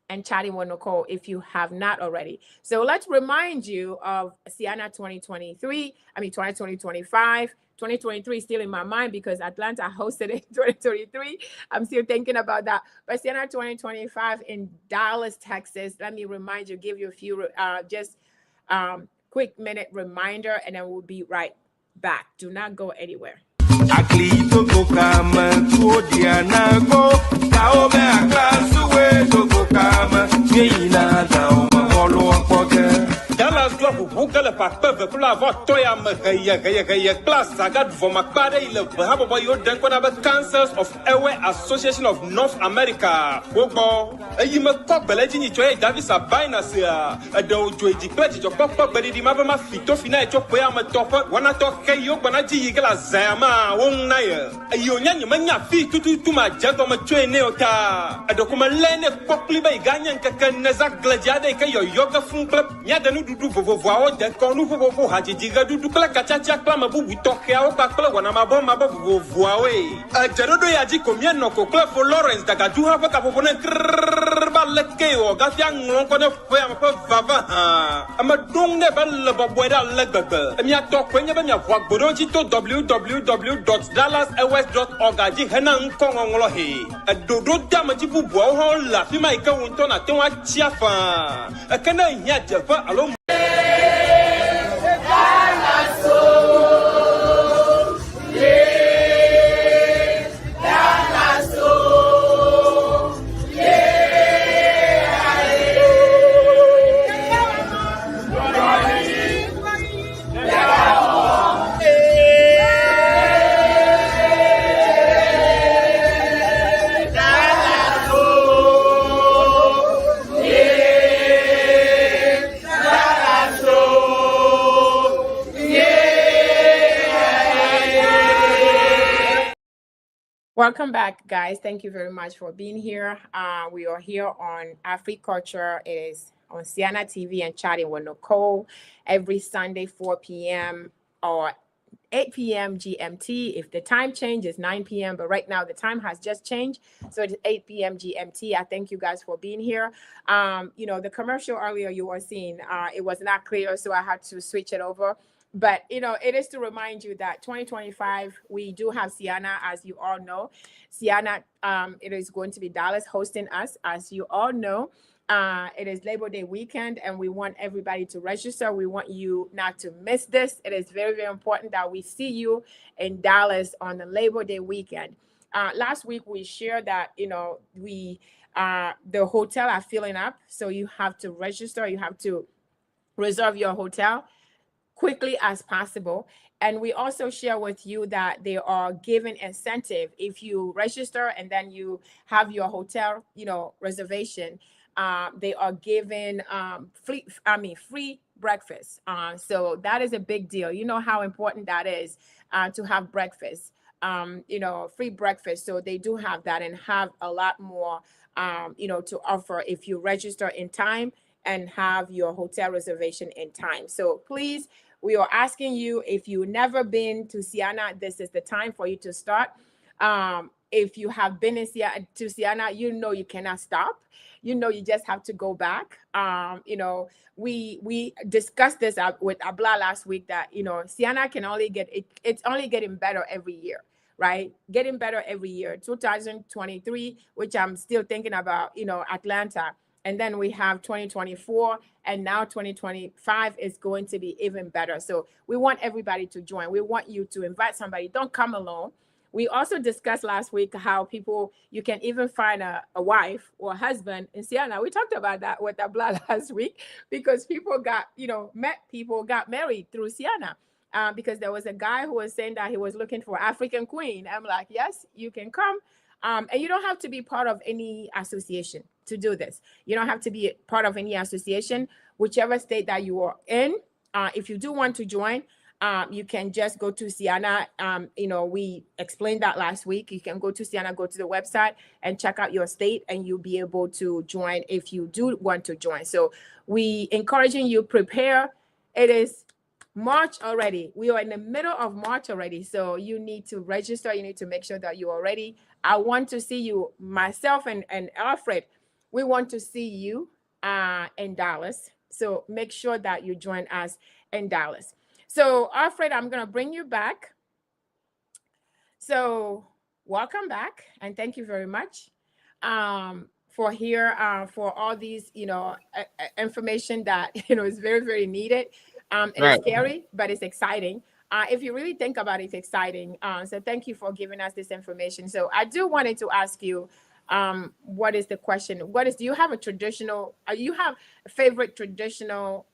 and Chatting with Nicole if you have not already. So let's remind you of Siana 2025. 2023 is still in my mind because Atlanta hosted it in 2023. I'm still thinking about that. But Siana 2025 in Dallas, Texas. Let me remind you, give you a few quick minute reminder, and then we'll be right back. Do not go anywhere. Dallas Club Google Papa Plava Toya Makaya Class Sagat for Macbade Bahabo Denkwana Cancers of Airway Association of North America. Bobo, a Yima Pop Belagini Toy Davis Abinasia, a dojo declared your papa, but the Mabama Fitofina Chopoyama Topper, one I talk Kayo Banaji Yigala Zama, one Naya, a Union Mania Fee to my gentleman train Neota, a document Lene Popli by Ganyan Kakan Nazak Gladiade Kayo Yoga Fun Club, Yadanu. Du vovoa de konu vovo haji diga du kala kachacha klama bu witoke a ba kala wana mabo mabo vovoa we a jerodo ya ji komia no ko kla for Lawrence daga du ha ka popone ba leke o ga fia ngon ko ne fo am fa vava ama dong ne ba le bobo da le gbegbe mi ato ko nya ba mi avo agbodo ji to www.dallasairways.org aji hena nko ngolo he a dodo dama ji bu bo ho la fi mai ka wonto na te wa chia fa a kana nya jefa alo Welcome back, guys. Thank you very much for being here. We are here on AfriCulture. It is on Siana TV and Chatting with Nicole every Sunday, 4 p.m. or 8 p.m. GMT. If the time changes, 9 p.m. But right now, the time has just changed. So it's 8 p.m. GMT. I thank you guys for being here. The commercial earlier you were seeing, it was not clear, so I had to switch it over. But, it is to remind you that 2025, we do have Siana, as you all know. Siana, it is going to be Dallas hosting us, as you all know. It is Labor Day weekend, and we want everybody to register. We want you not to miss this. It is very, very important that we see you in Dallas on the Labor Day weekend. Last week, we shared that, the hotel are filling up, so you have to register. You have to reserve your hotel quickly as possible. And we also share with you that they are giving incentive if you register and then you have your hotel, reservation. They are giving free breakfast. So that is a big deal. You know how important that is to have breakfast. Free breakfast. So they do have that and have a lot more, to offer if you register in time and have your hotel reservation in time. So please, we are asking you, if you've never been to Siana, this is the time for you to start. If you have been to Siana, you cannot stop. You just have to go back. We discussed this with Abla last week that, Siana can only it's only getting better every year, right? Getting better every year. 2023, which I'm still thinking about, Atlanta. And then we have 2024, and now 2025 is going to be even better. So we want everybody to join. We want you to invite somebody. Don't come alone. We also discussed last week how you can even find a wife or a husband in Siana. We talked about that with Abla last week because people got married through Siana. Because there was a guy who was saying that he was looking for African queen. I'm like, yes, you can come. And you don't have to be part of any association to do this. You don't have to be part of any association. Whichever state that you are in, if you do want to join, you can just go to Sienna. We explained that last week. You can go to Sienna, go to the website and check out your state, and you'll be able to join if you do want to join. So we encouraging you, prepare. It is March already. We are in the middle of March already. So you need to register. You need to make sure that you are ready. I want to see you, myself and Alfred. We want to see you in Dallas. So make sure that you join us in Dallas. So Alfred, I'm going to bring you back. So welcome back. And thank you very much for for all these, information that, is very, very needed. It's scary, but it's exciting. If you really think about it, it's exciting. So thank you for giving us this information. So I do wanted to ask you, what is the question? Do you have a traditional, you have a favorite traditional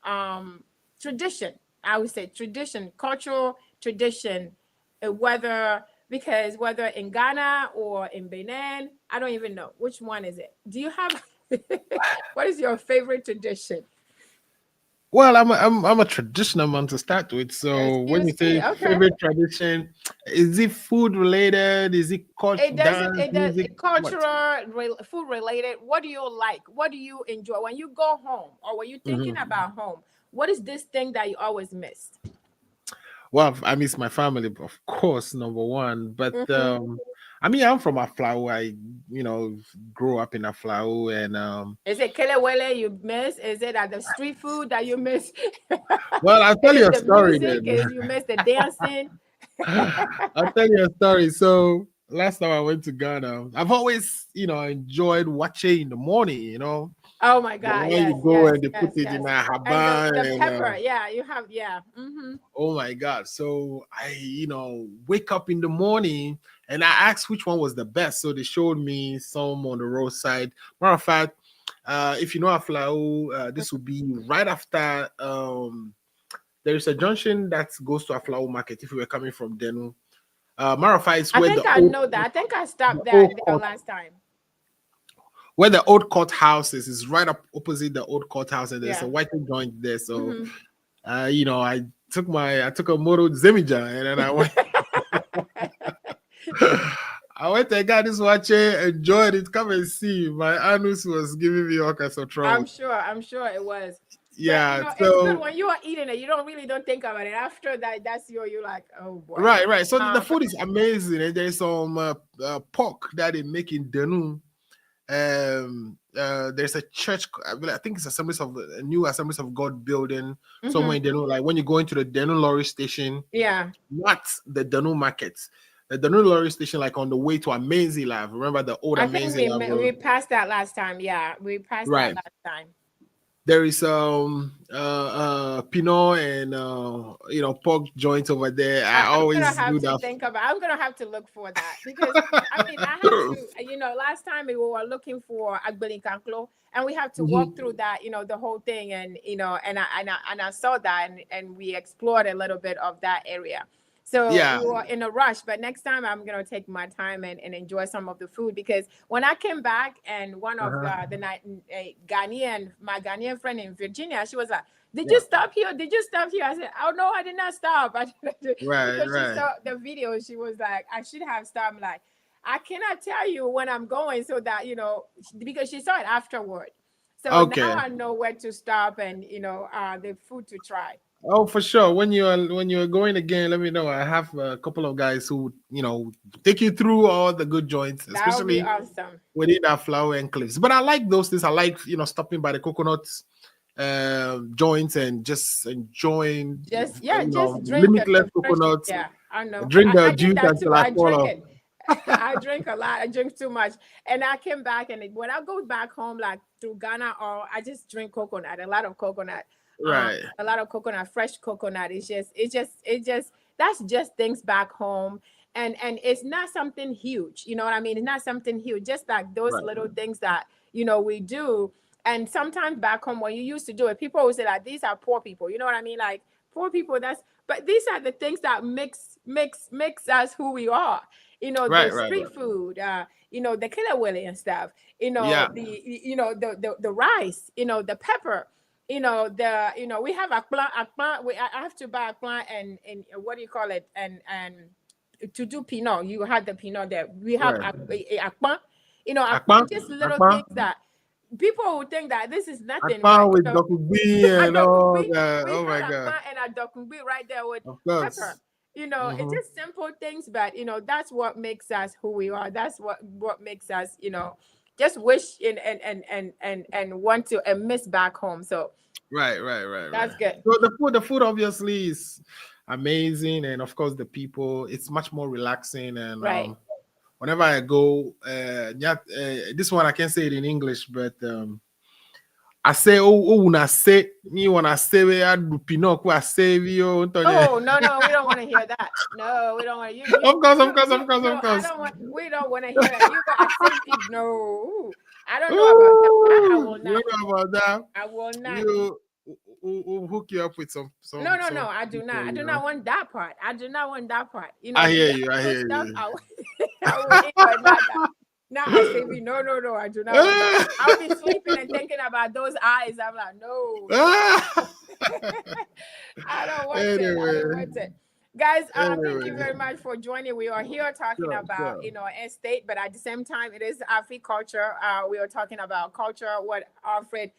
tradition? I would say tradition, cultural tradition, whether in Ghana or in Benin, I don't even know which one is it. Do you have, what is your favorite tradition? Well, I'm a traditional man to start with. So when you say favorite tradition, is it food related? Is it dance, music? Cultural, food related. What do you like? What do you enjoy when you go home or when you're thinking about home? What is this thing that you always missed? Well, I miss my family, of course, number one. But I'm from Aflao. I, grew up in Aflao, and is it kelewele you miss? Is it at the street food that you miss? Well, I'll tell you a story music? then. Is you miss the dancing? I'll tell you a story. So last time I went to Ghana, I've always, enjoyed watching in the morning, Oh my God! When you go and they put it in a haba and the pepper, you have, Mm-hmm. Oh my God! So I, wake up in the morning and I asked which one was the best. So they showed me some on the roadside. Matter of fact, if you know Aflao, this will be right after. There is a junction that goes to Aflao Market if you were coming from Denu. Matter of fact, it's where I know that. I think I stopped there last time. Where the old courthouse is right up opposite the old courthouse, and there's a white joint there. So, I took a moto Zemija, and then I went. I went and got this watch, enjoyed it. Come and see. My anus was giving me all kinds of trouble. I'm sure it was. Yeah, but, it's good when you are eating it. You don't think about it. After that, that's you're like, oh boy. Right. So the food is amazing, and there's some pork that they make in Denu. There's a church, I think it's a new Assemblies of God building somewhere in Denu. Like when you go into the Denu lorry station, not the Denu market. The Denu lorry station, like on the way to Amazing Life. Remember the old Amazing Life? We passed that last time. Yeah, we passed that last time. There is Pinot and pork joints over there. I'm gonna have to look for that because I have to. Last time we were looking for Agbelikanklo, and we have to walk through that. The whole thing, and I saw that, and we explored a little bit of that area. So we were in a rush, but next time I'm gonna take my time and enjoy some of the food because when I came back and one of my Ghanaian friend in Virginia, she was like, "Did you stop here? Did you stop here?" I said, "Oh no, I did not stop." Because she saw the video, she was like, "I should have stopped." I'm like, I cannot tell you when I'm going so that because she saw it afterward. So now I know where to stop and the food to try. Oh, for sure. When you're going again, let me know. I have a couple of guys who take you through all the good joints, especially awesome. within that flower enclaves. But I like those things. I like stopping by the coconuts joints and just enjoying just drink limitless coconuts. Yeah, I know. Drink the juice until I fall off. I drink a lot. I drink too much, and I came back and when I go back home, like through Ghana, or I just drink coconut, a lot of coconut. Right. A lot of coconut, fresh coconut. It's just that's just things back home. And it's not something huge. You know what I mean? It's not something huge. Just like those little things that, we do. And sometimes back home when you used to do it, people would say like, these are poor people. You know what I mean? Like poor people, but these are the things that makes us who we are. The street food, the kilawele and stuff, the rice, the pepper. we have a plant. I have to buy a plant and what do you call it? And to do pinot, you have the pinot there. We have Right. a plant. A Akpan, plant, just little akpan, things that people would think that this is nothing, akpan but with Dr. B and all adokumbi, that. we Oh my had a God. plant and a dokumbi right there with Of pepper. course. It's Mm-hmm. just simple things, but that's what makes us who we are. That's what makes us, just wish and want to and miss back home. So Right, right, right, right. that's good. So the food obviously is amazing, and of course the people, it's much more relaxing. And Right. whenever I go, this one I can't say it in English, but I say, when I say me when I say we are do Pinot, I say you. Oh no, we don't want to hear that. No, we don't want you. Of course, of course, You of course, no, of I course. don't want. We don't want to hear that. You got to say no. I don't know about that. I Ooh, will you not. know about that? I will not. You we'll hook you up with some No. I do people, not. I you do know. not want that part. I do not want that part. I The hear you. I other hear stuff. you. I will eat, but not that. Now I say, no. I do not want that. I'll be sleeping and thinking about those eyes. I'm like, no. I don't want it. I Anyway, don't want it. Guys, thank you anyway, very much for joining. We are here talking sure, about, sure. estate, but at the same time, it is Afri culture. We are talking about culture. What Alfred,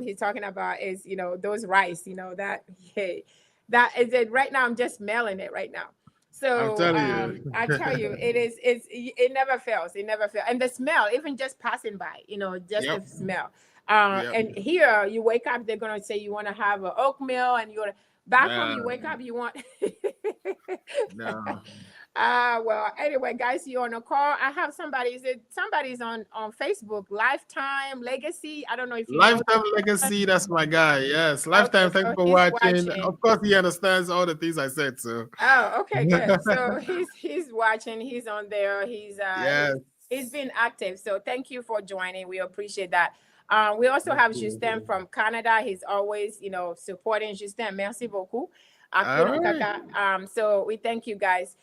he's talking about is, those rice, that, hey, that is it. Right now, I'm just smelling it right now. I'm So telling you. I tell you, it never fails. It never fails. And the smell, even just passing by, just Yep, the smell. yep. And here you wake up, they're gonna say you want to have an oatmeal, and you're back home. You Uh, wake up, you want. no. Well, anyway, guys, you're on a call. I have somebody. Is it somebody's on Facebook? Lifetime Legacy. I don't know if you know Lifetime that. Legacy, that's my guy. Yes. Okay, Lifetime, thanks so for he's watching. watching. Of course, he understands all the things I said. So, Oh, okay, good. So he's watching. He's on there. yes. He's been active. So thank you for joining. We appreciate that. We also have Justin from Canada. He's always, supporting Justin. Merci beaucoup. All right. So we thank you guys.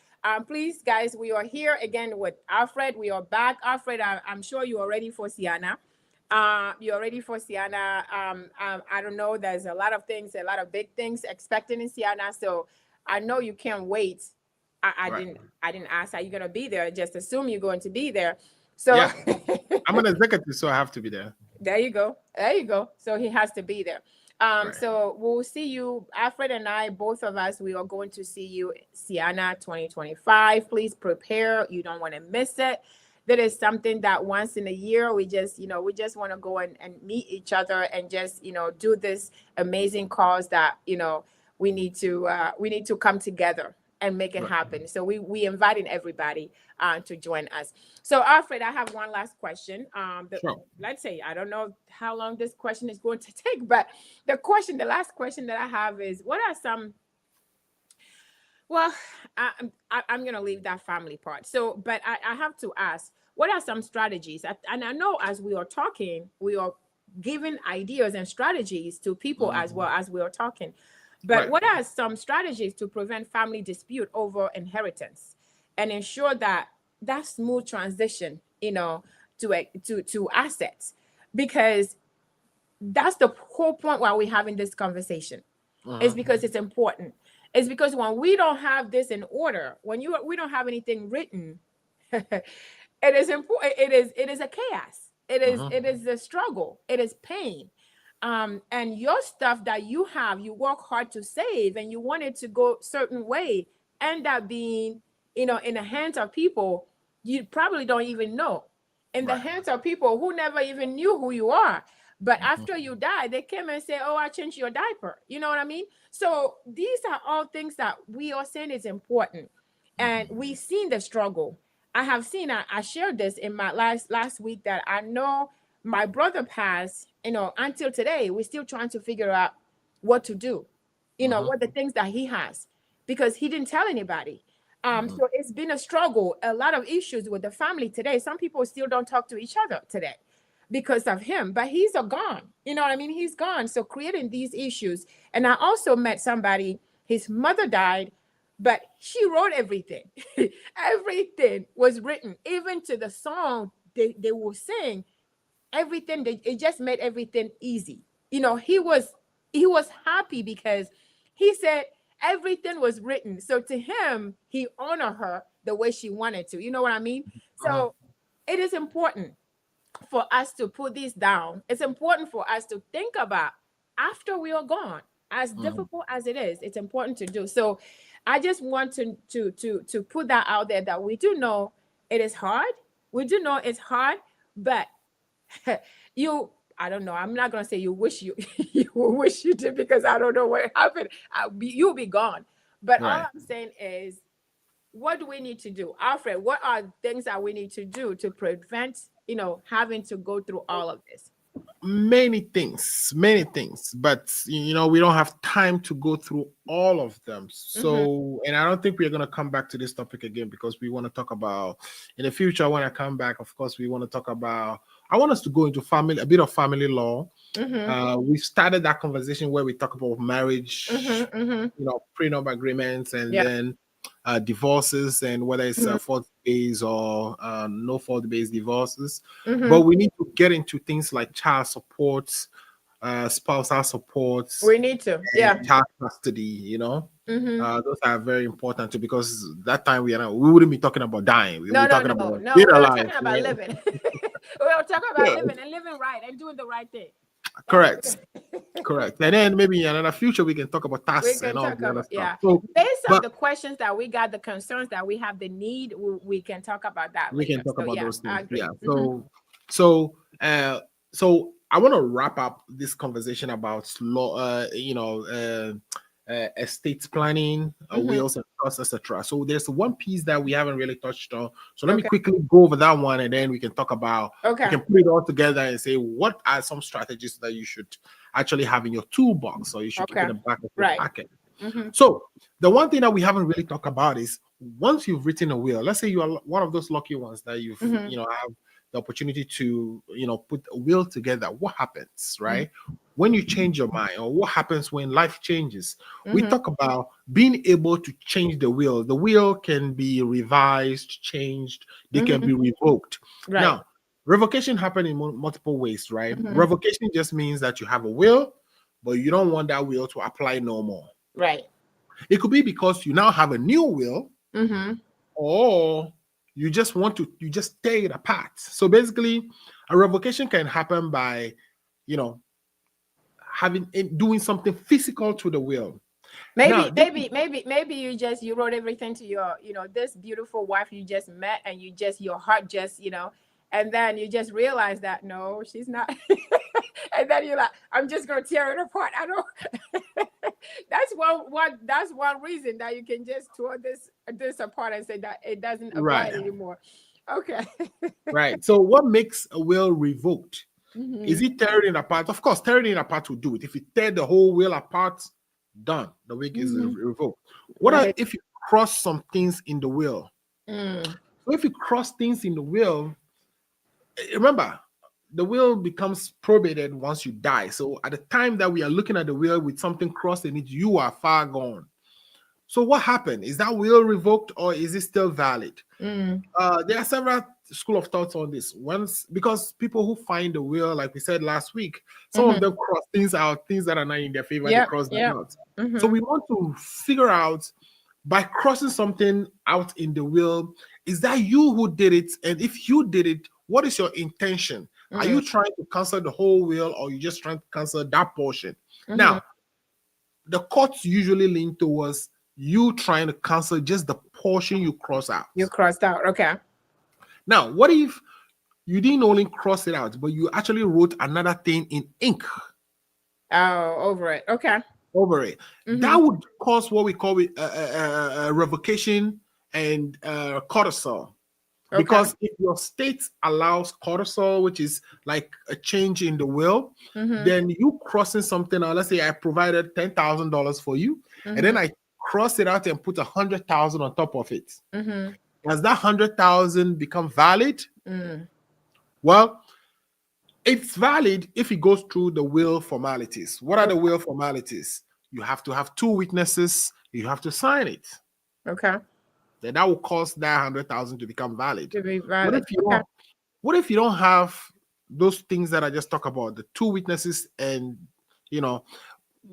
Please, guys, we are here again with Alfred. We are back. Alfred, I'm sure you are ready for Sienna. You're ready for Sienna. I don't know. There's a lot of things, a lot of big things expecting in Sienna. So I know you can't wait. Right. I didn't ask, are you gonna be there? Just assume you're going to be there. So Yeah. I'm an executive, so I have to be there. there you go. There you go. So he has to be there. Right. So we'll see you, Alfred and I, both of us, we are going to see you Sienna 2025. Please prepare. You don't want to miss it. That is something that once in a year we just want to go and meet each other and just do this amazing cause that we need to come together and make it Right. happen. So we inviting everybody to join us. So Alfred, I have one last question. Sure. Let's say I don't know how long this question is going to take, but the last question that I have is, what are some well, I'm going to leave that family part. So, but I have to ask, what are some strategies? And I know as we are talking, we are giving ideas and strategies to people as well as we are talking. But Right. what are some strategies to prevent family dispute over inheritance and ensure that smooth transition, to assets? Because that's the whole point why we're having this conversation. It's because it's important. It's because when we don't have this in order, we don't have anything written, it is important. It is a chaos. It is a struggle. It is pain. And your stuff that you have, you work hard to save, and you want it to go certain way, end up being, in the hands of people you probably don't even know, in the Right. hands of people who never even knew who you are. But after you die, they came and say, "Oh, I changed your diaper." You know what I mean? So these are all things that we are saying is important, and we've seen the struggle. I have seen. I shared this in my last week that I know my brother passed. Until today, we're still trying to figure out what to do. What the things that he has, because he didn't tell anybody. So it's been a struggle, a lot of issues with the family today. Some people still don't talk to each other today because of him, but he's gone. You know what I mean? He's gone. So creating these issues. And I also met somebody, his mother died, but she wrote everything. Everything was written, even to the song they will sing. Everything, it just made everything easy. he was happy because he said everything was written. So to him, he honored her the way she wanted to. You know what I mean? So it is important for us to put this down. It's important for us to think about after we are gone, as difficult as it is. It's important to do. So I just want to put that out there, that we do know it is hard. We do know it's hard, but I don't know. I'm not gonna say you wish you wish you did, because I don't know what happened. You'll be gone. But all I'm saying is, what do we need to do, Alfred? What are things that we need to do to prevent having to go through all of this? Many things, but we don't have time to go through all of them. So, and I don't think we're going to come back to this topic again, because we want to talk about in the future. When I come back, of course, we want to talk about, I want us to go into a bit of family law. We started that conversation where we talk about marriage, prenup agreements, and then divorces, and whether it's fault-based or no fault-based divorces. But we need to get into things like child supports, spousal supports. We need to, child custody. Those are very important too, because that time we wouldn't be talking about dying. We were talking about being alive. We're talking about living. We're talking about living and living right and doing the right thing. Correct. And then maybe in another future we can talk about tasks and all the other stuff. So, based on the questions that we got, the concerns that we have, the need, we can talk about that. We can talk about those things. Yeah. So I want to wrap up this conversation about law, estate planning, wills and trusts, etc. So there's one piece that we haven't really touched on. So let me quickly go over that one, and then we can talk about. We can put it all together and say what are some strategies that you should actually have in your toolbox, or you should keep in the back of your packet. So the one thing that we haven't really talked about is, once you've written a will, let's say you are one of those lucky ones that you've have the opportunity to put a will together. What happens, right? When you change your mind, or what happens when life changes? We talk about being able to change the will. The will can be revised, changed, they can be revoked. Now, revocation happens in multiple ways, right? Revocation just means that you have a will, but you don't want that will to apply no more. Right. It could be because you now have a new will, or you just tear it apart. So basically, a revocation can happen by, doing something physical to the will. Maybe you wrote everything to your, this beautiful wife you just met, and your heart just, and then you just realize that no, she's not. And then you're like, I'm just gonna tear it apart. I don't. That's one reason that you can just tear this apart and say that it doesn't apply anymore. Okay. Right. So what makes a will revoked? Is it tearing it apart? Of course, tearing it apart will do it. If you tear the whole will apart, done. The will is revoked. What if you cross some things in the will? So if you cross things in the will, remember, the will becomes probated once you die. So at the time that we are looking at the will with something crossed in it, you are far gone. So what happened? Is that will revoked, or is it still valid? There are several school of thoughts on this. Once, because people who find the will, like we said last week, some of them cross things out, things that are not in their favor, they cross them out. So we want to figure out, by crossing something out in the will, is that you who did it? And if you did it, what is your intention? Are you trying to cancel the whole will, or you just trying to cancel that portion? Now, the courts usually lean towards you trying to cancel just the portion you cross out. You crossed out, okay. Now, what if you didn't only cross it out, but you actually wrote another thing in ink? Oh, over it, okay. Over it. That would cause what we call a revocation and codicil. Because if your state allows codicil, which is like a change in the will, then you crossing something out. Let's say I provided $10,000 for you, and then I cross it out and put 100,000 on top of it. Does that 100,000 become valid? Well, it's valid if it goes through the will formalities. What are the will formalities? You have to have two witnesses. You have to sign it. Okay. Then that will cause that 100,000 to become valid. To be valid. What if you don't have those things that I just talked about, the two witnesses and you know,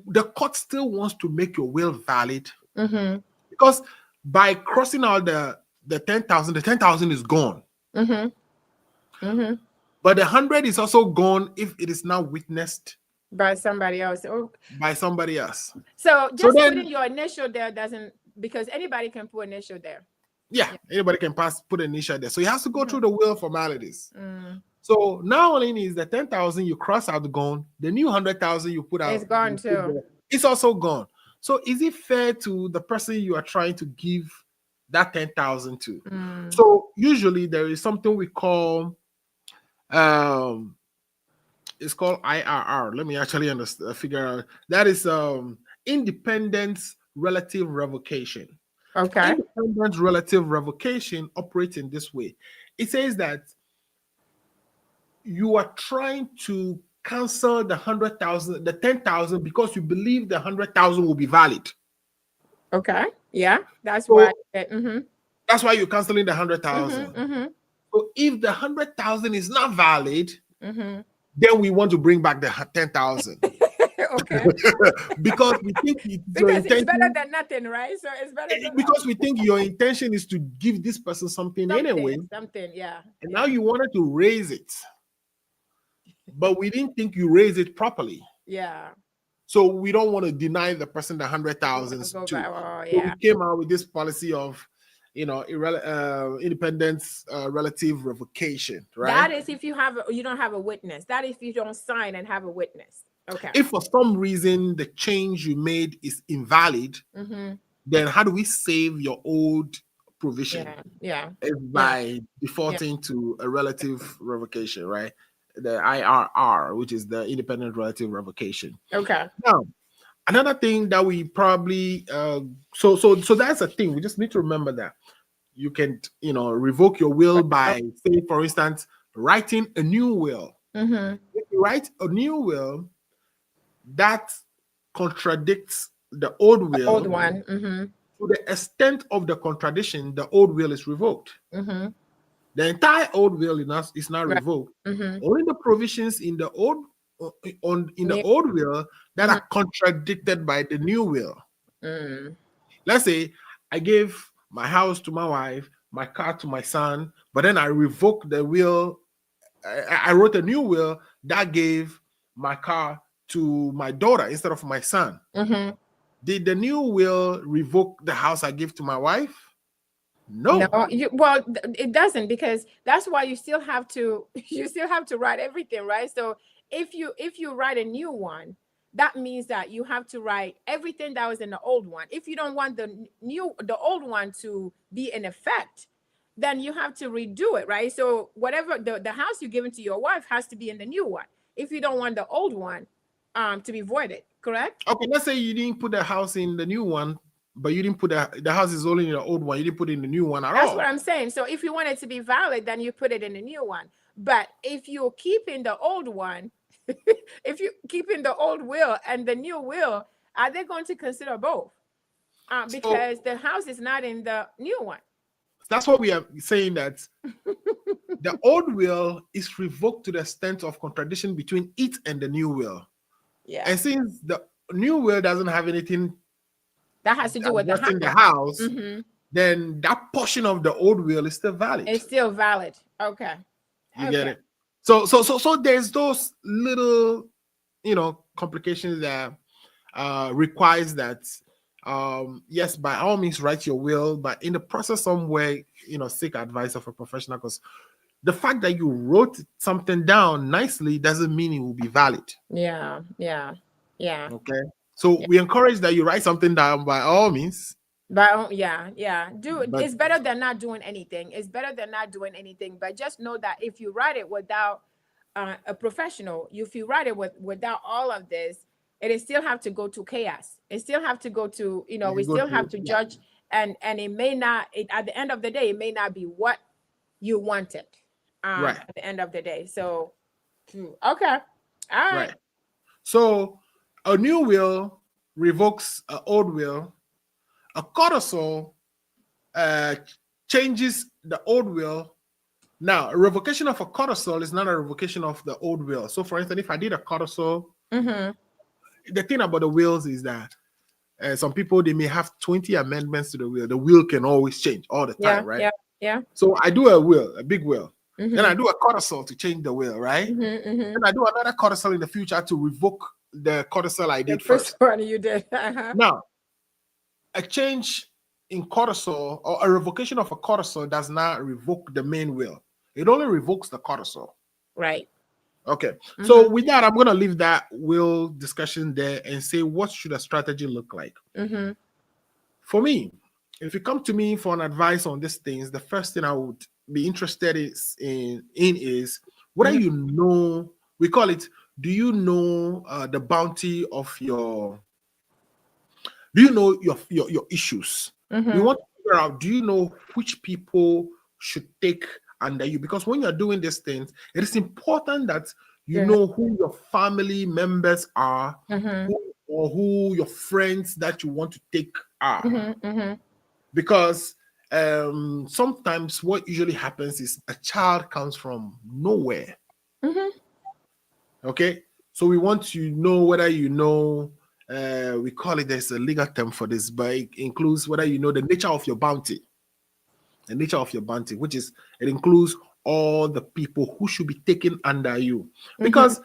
the court still wants to make your will valid Mm-hmm. because by crossing out the 10,000, the 10,000 is gone. Mm-hmm. Mm-hmm. But the 100 is also gone if it is now witnessed By somebody else. Oh, by somebody else. so So just then, putting your initial there doesn't, because anybody can put initial there. yeah, anybody can put an initial there. So he has to go through the will formalities. Mm. So now only is the 10,000 you cross out gone, the new 100,000 you put out, It's gone you put too. there, it's also gone. So is it fair to the person you are trying to give that 10,000 to? Mm. So usually there is something we call it's called IRR. Let me actually figure out. That is independence relative revocation. Okay. Independent relative revocation operates in this way. It says that you are trying to cancel the 100,000, the 10,000, because you believe the 100,000 will be valid. Okay. Yeah. That's So why. Mm-hmm. that's why you're canceling the 100,000. Mm-hmm. So if the 100,000 is not valid, Mm-hmm. then we want to bring back the 10,000. Okay. Because we think it's your Because it's better intention. than nothing, right? So it's better than Because we think your intention is to give this person something anyway, something. Yeah. and now you wanted to raise it, but we didn't think you raised it properly. Yeah. So we don't want to deny the person the 100,000 Go too. back. Oh, So we yeah. came out with this policy of, independence relative revocation, right? That is if you don't have a witness. That if you don't sign and have a witness. Okay. If for some reason the change you made is invalid, Mm-hmm. then how do we save your old provision? Yeah. Is by defaulting to a relative revocation, right? The IRR, which is the independent relative revocation. Okay. Now, another thing that we probably so that's a thing. We just need to remember that you can revoke your will by, say, for instance, writing a new will. Mm-hmm. If you write a new will that contradicts the old will, Old one. Mm-hmm. to the extent of the contradiction, the old will is revoked. Mm-hmm. The entire old will is not Right. revoked. Mm-hmm. Only the provisions in the old old will that are contradicted by the new will. Mm. Let's say I gave my house to my wife, my car to my son, but then I revoked the will. I wrote a new will that gave my car to my daughter instead of my son. Mm-hmm. Did the new will revoke the house I gave to my wife? No. It doesn't, because that's why you still have to write everything, right? So if you write a new one, that means that you have to write everything that was in the old one. If you don't want the old one to be in effect, then you have to redo it, right? So whatever the house you're giving to your wife has to be in the new one if you don't want the old one to be voided, correct? Okay, let's say you didn't put the house in the new one, but you didn't put the house is only in the old one. You didn't put it in the new one at all. That's what I'm saying. So if you want it to be valid, then you put it in the new one. But if you're keeping the old one, if you keeping the old will and the new will, are they going to consider both? Because the house is not in the new one. That's what we are saying, that the old will is revoked to the extent of contradiction between it and the new will. Yeah. And since the new will doesn't have anything that has to do with the house, mm-hmm. then that portion of the old will is still valid. It's still valid. Okay. You get it? So there's those little, complications that requires that, yes, by all means, write your will, but in the process somewhere, seek advice of a professional, because the fact that you wrote something down nicely doesn't mean it will be valid. Yeah. Okay. So we encourage that you write something down by all means. It's better than not doing anything. But just know that if you write it without a professional, if you write it without all of this, it still have to go to chaos. It still have to go to, we still have to judge, and it may not, at the end of the day, it may not be what you wanted right at the end of the day. So okay. All right. So a new will revokes an old will. A codicil changes the old will. Now, a revocation of a codicil is not a revocation of the old will. So, for instance, if I did a codicil, mm-hmm. the thing about the wills is that some people, they may have 20 amendments to the will. The will can always change all the time, right? Yeah. So I do a will, a big will. Mm-hmm. Then I do a codicil to change the will, right? Mm-hmm. Then I do another codicil in the future to revoke the codicil I The did first first. one you did. Uh-huh. Now, a change in codicil or a revocation of a codicil does not revoke the main will. It only revokes the codicil. Right. Okay. So with that, I'm going to leave that will discussion there and say, what should a strategy look like? Mm-hmm. For me, if you come to me for an advice on these things, the first thing I would be interested in is whether you know, we call it, do you know the bounty of your, do you know your issues? We want to figure out, do you know which people should take under you? Because when you're doing these things, it is important that you know who your family members are, or who your friends that you want to take are. Because sometimes what usually happens is a child comes from nowhere. Okay, so we want to know whether you know, we call it, there's a legal term for this, but it includes whether you know the nature of your bounty. The nature of your bounty, which is, it includes all the people who should be taken under you. Because,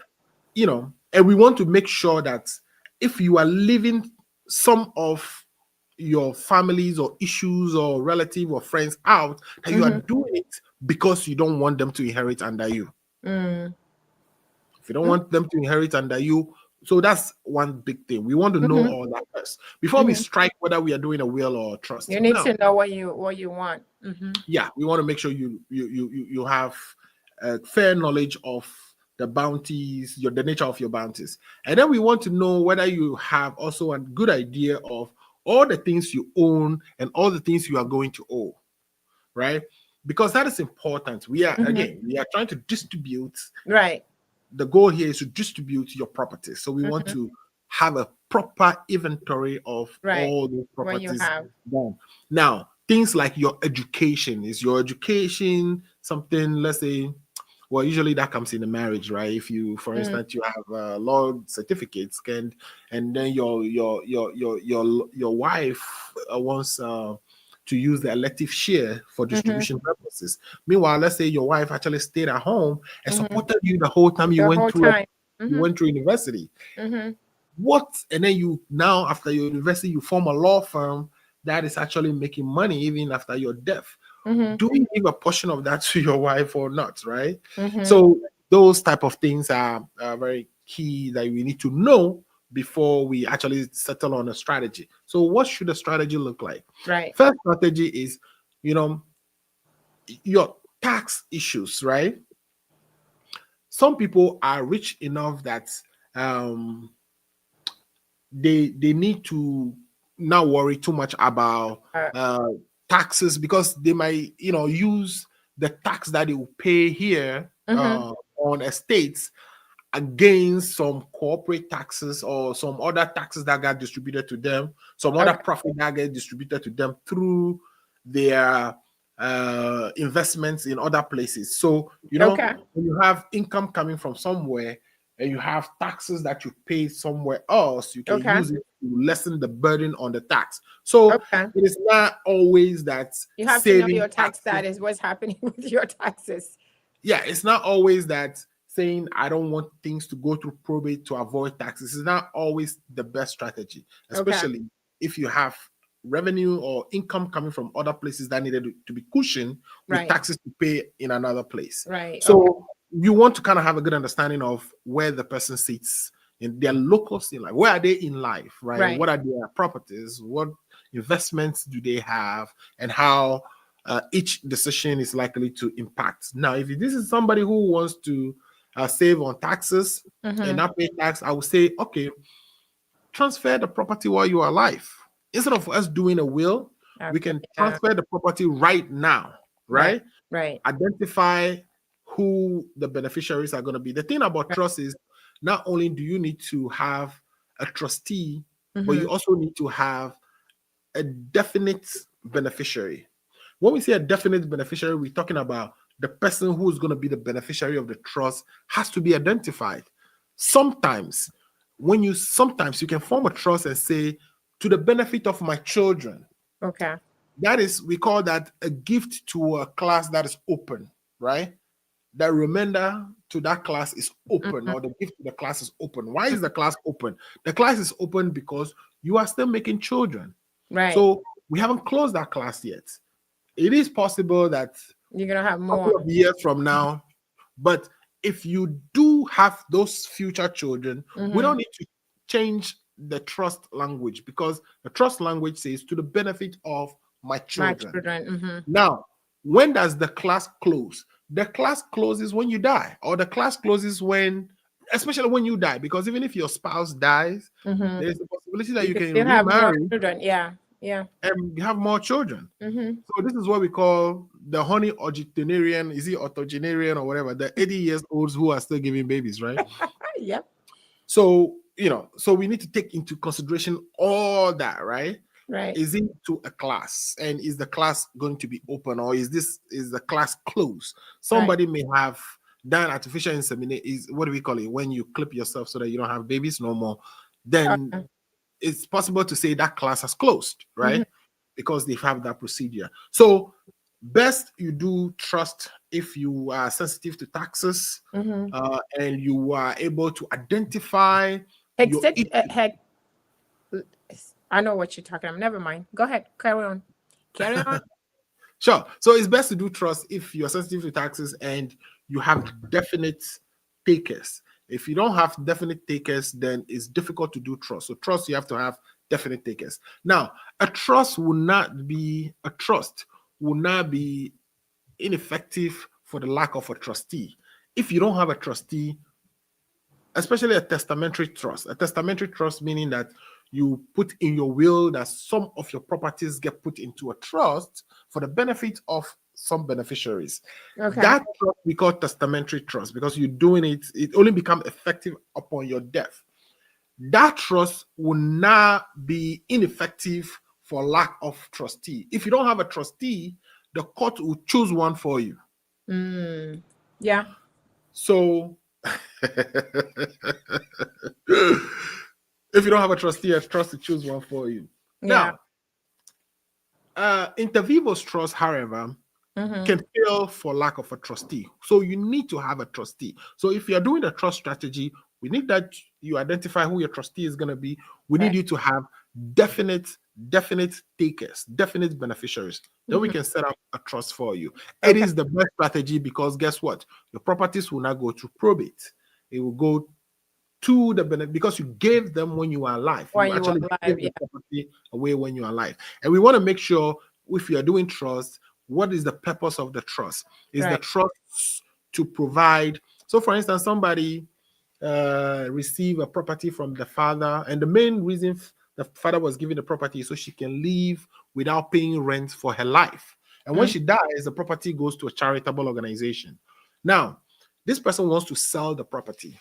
and we want to make sure that if you are leaving some of your families or issues or relative or friends out, that you are doing it because you don't want them to inherit under you. If you don't want them to inherit under you, so that's one big thing. We want to know all that first before we strike whether we are doing a will or a trust. You need to know what you want. Yeah, we want to make sure you have a fair knowledge of the bounties, the nature of your bounties, and then we want to know whether you have also a good idea of all the things you own and all the things you are going to owe, right? Because that is important. We are again, we are trying to distribute. Right. The goal here is to distribute your properties. So we want to have a proper inventory of all the properties done. Now, things like your education. Is your education something, let's say, well, usually that comes in a marriage, right? If you, for instance, you have law certificates, and then your wife wants to use the elective share for distribution purposes. Meanwhile, let's say your wife actually stayed at home and supported you the whole time you went through university. What, and then you now, after your university, you form a law firm that is actually making money even after your death. Do we give a portion of that to your wife or not, right? So those type of things are very key that we need to know before we actually settle on a strategy. So what should a strategy look like? Right. First strategy is, your tax issues, right? Some people are rich enough that they need to not worry too much about taxes, because they might, use the tax that they will pay here on estates against some corporate taxes or some other taxes that got distributed to them, some other profit that get distributed to them through their investments in other places. So, when you have income coming from somewhere and you have taxes that you pay somewhere else, you can use it to lessen the burden on the tax. So it is not always that you have to know your tax status, what's happening with your taxes. Yeah, it's not always that saying I don't want things to go through probate to avoid taxes is not always the best strategy, especially if you have revenue or income coming from other places that needed to be cushioned with taxes to pay in another place. Right. So you want to kind of have a good understanding of where the person sits in their locus in life. Where are they in life, right? What are their properties? What investments do they have? And how each decision is likely to impact. Now, if this is somebody who wants to save on taxes and not pay tax, I would say, okay, transfer the property while you are alive. Instead of us doing a will, we can transfer the property right now, right? Right. Identify who the beneficiaries are going to be. The thing about trust is not only do you need to have a trustee, but you also need to have a definite beneficiary. When we say a definite beneficiary, we're talking about the person who is going to be the beneficiary of the trust has to be identified. Sometimes when you sometimes you can form a trust and say, to the benefit of my children. Okay. That is, we call that a gift to a class that is open, right? The remainder to that class is open, or the gift to the class is open. Why is the class open? The class is open because you are still making children. Right. So we haven't closed that class yet. It is possible that You're gonna have a couple more. of years from now, but if you do have those future children, we don't need to change the trust language, because the trust language says to the benefit of my My children. children. Now, when does the class close? The class closes when you die, or the class closes when, especially when you die, because even if your spouse dies, there's a possibility that you can Still have more remarry children. Yeah. Yeah. and have more children. Mm-hmm. So this is what we call the honey octogenarian, is it octogenarian or whatever, the 80 years olds who are still giving babies, right? Yep. So, so we need to take into consideration all that, right? Right. Is it to a class, and is the class going to be open, or is the class closed? Somebody may have done artificial insemination, is what do we call it, when you clip yourself so that you don't have babies no more, then it's possible to say that class has closed, right? Because they have that procedure. So best you do trust if you are sensitive to taxes, and you are able to identify your Heck, I know what you're talking about. Never mind. Go ahead. Carry on. Carry on. Sure. So it's best to do trust if you're sensitive to taxes and you have definite takers. If you don't have definite takers, then it's difficult to do trust. So trust, you have to have definite takers. Now, a trust will not be ineffective for the lack of a trustee. If you don't have a trustee, especially a testamentary trust meaning that you put in your will that some of your properties get put into a trust for the benefit of some beneficiaries. Okay. That trust we call testamentary trust, because you're doing it only becomes effective upon your death. That trust will not be ineffective for lack of trustee. If you don't have a trustee, the court will choose one for you. Yeah. So if you don't have a trustee, a trust to choose one for you. Yeah. Now, inter vivos trust, however, can fail for lack of a trustee. So you need to have a trustee. So if you're doing a trust strategy, we need that you identify who your trustee is going to be. We need you to have definite takers, definite beneficiaries. Then we can set up a trust for you. It is the best strategy, because guess what? Your properties will not go through probate. It will go to the benefit, because you gave them when you were alive. When you you actually were alive, gave the property away when you are alive. And we want to make sure, if you are doing trust, what is the purpose of the trust? Is the trust to provide? So, for instance, somebody receive a property from the father, and the main reason the father was giving the property is so she can live without paying rent for her life. And when she dies, the property goes to a charitable organization. Now, this person wants to sell the property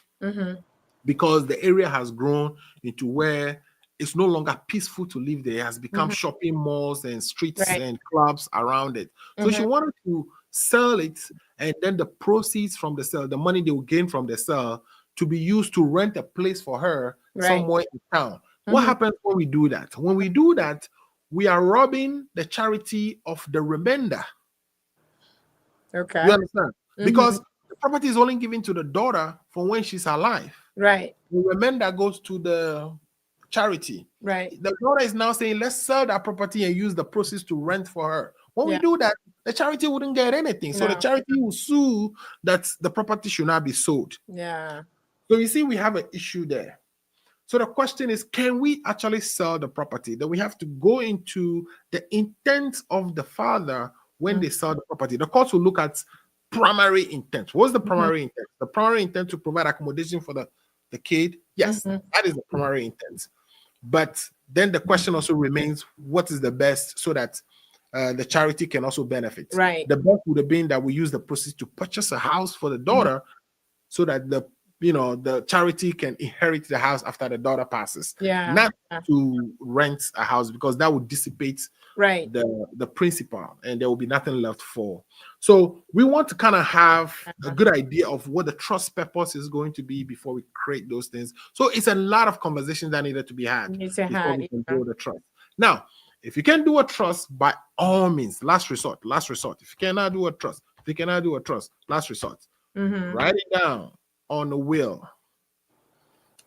because the area has grown into where it's no longer peaceful to live there. It has become shopping malls and streets and clubs around it. So she wanted to sell it, and then the proceeds from the sale, the money they will gain from the sale, to be used to rent a place for her somewhere in town. What happens when we do that? When we do that, we are robbing the charity of the remainder. Okay. You understand? Because the property is only given to the daughter for when she's alive. Right. The remainder goes to the charity. Right. The daughter is now saying, let's sell that property and use the proceeds to rent for her. When we do that, the charity wouldn't get anything. So the charity will sue that the property should not be sold. Yeah. So you see, we have an issue there. So the question is, can we actually sell the property? Then we have to go into the intent of the father when they sell the property. The court will look at primary intent. What's the primary intent? The primary intent to provide accommodation for the kid. Yes, that is the primary intent. But then the question also remains, what is the best so that the charity can also benefit? Right. The best would have been that we use the proceeds to purchase a house for the daughter so that the the charity can inherit the house after the daughter passes. Yeah. Not to rent a house, because that would dissipate Right. the principal, and there will be nothing left for. So we want to kind of have a good idea of what the trust purpose is going to be before we create those things. So it's a lot of conversations that needed to be had before we can build a trust. Now, if you can do a trust, by all means, last resort. If you cannot do a trust, last resort. Write it down on the will.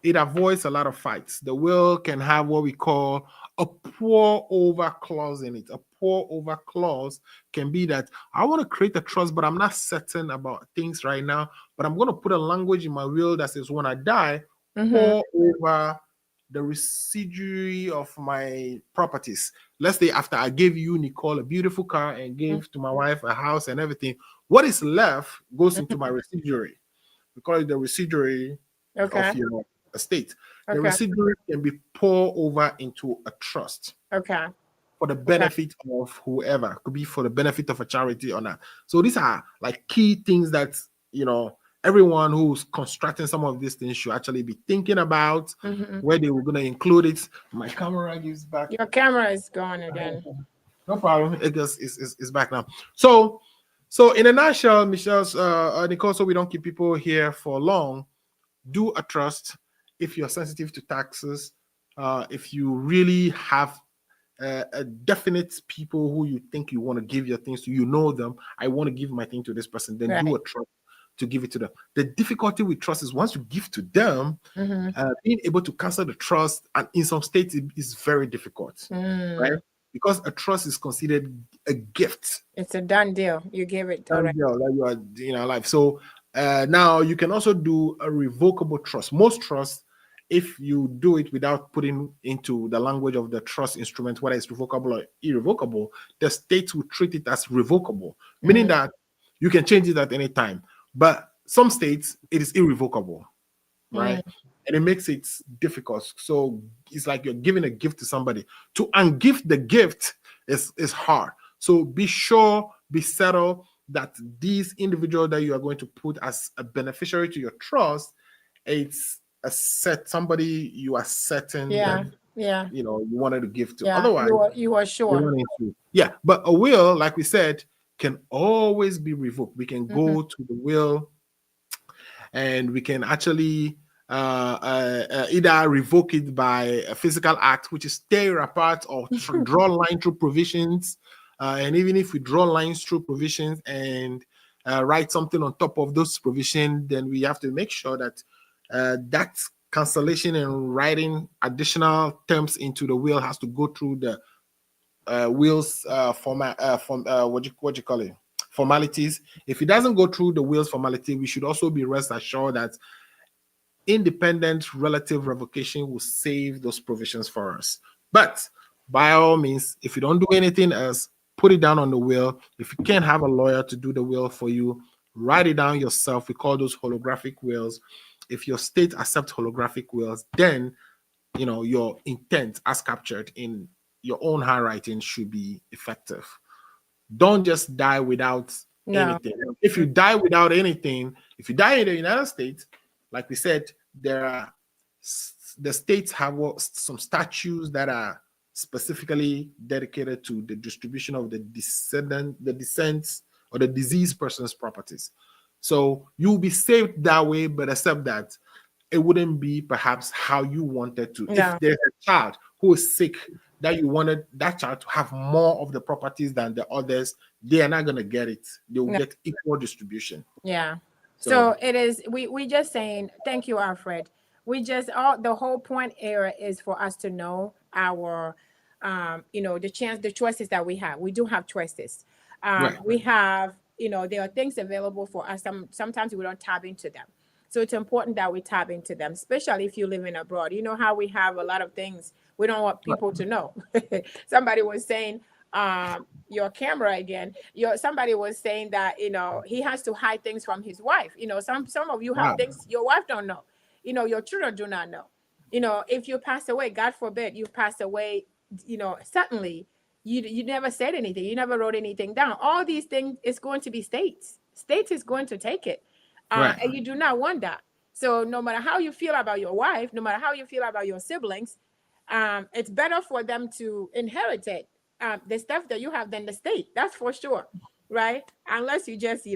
It avoids a lot of fights. The will can have what we call a pour over clause in it. A pour over clause can be that I want to create a trust, but I'm not certain about things right now. But I'm going to put a language in my will that says when I die, pour over the residuary of my properties. Let's say after I gave you, Nicole, a beautiful car and gave to my wife a house and everything, what is left goes into my residuary. We call it the residuary of your estate. The residuary can be poured over into a trust. For the benefit of whoever. Could be for the benefit of a charity or not. So these are like key things that everyone who's constructing some of these things should actually be thinking about where they were going to include it. My camera gives back. Your camera is gone again. No problem. It's back now. So in a nutshell, Michelle's Nicole, so we don't keep people here for long, do a trust if you're sensitive to taxes. If you really have a definite people who you think you want to give your things to, them, I want to give my thing to this person, then do a trust to give it to them. The difficulty with trust is once you give to them, being able to cancel the trust, and in some states it is very difficult, right? Because a trust is considered a gift. It's a done deal. You give it done deal that you are alive. So now you can also do a revocable trust. Most trusts, if you do it without putting into the language of the trust instrument whether it's revocable or irrevocable, the states will treat it as revocable, meaning that you can change it at any time. But some states, it is irrevocable, right? And it makes it difficult. So it's like you're giving a gift to somebody. To ungift the gift is hard. So be sure, be settled that these individuals that you are going to put as a beneficiary to your trust, it's somebody you are certain that you wanted to give to. Otherwise, you are sure. But a will, like we said, can always be revoked. We can go to the will and we can actually either revoke it by a physical act, which is tear apart or draw line through provisions. And even if we draw lines through provisions and write something on top of those provisions, then we have to make sure that that cancellation and writing additional terms into the will has to go through the will's formalities. If it doesn't go through the will's formality, we should also be rest assured that independent relative revocation will save those provisions for us. But by all means, if you don't do anything else, put it down on the will. If you can't have a lawyer to do the will for you, write it down yourself. We call those holographic wills. If your state accepts holographic wills, then your intent as captured in your own handwriting should be effective. Don't just die without anything. If you die without anything, if you die in the United States, like we said, the states have some statutes that are specifically dedicated to the distribution of the descents or the deceased person's properties. So you'll be saved that way, but except that it wouldn't be perhaps how you wanted to. No. If there's a child who is sick that you wanted that child to have more of the properties than the others, they are not going to get it. They will get equal distribution. Yeah. So it is, we just saying, thank you, Alfred. We just, the whole point here is for us to know our, the choices that we have. We do have choices. We have, there are things available for us. Sometimes we don't tap into them. So it's important that we tap into them, especially if you live in abroad. You know how we have a lot of things we don't want people to know. Somebody was saying, your camera again. Somebody was saying that he has to hide things from his wife. Some of you have things your wife don't know. Your children do not know. If you pass away, God forbid you pass away. Suddenly you never said anything. You never wrote anything down. All these things is going to be states. States is going to take it, and you do not want that. So no matter how you feel about your wife, no matter how you feel about your siblings, it's better for them to inherit it, the stuff that you have than the state. That's for sure, right? Unless you just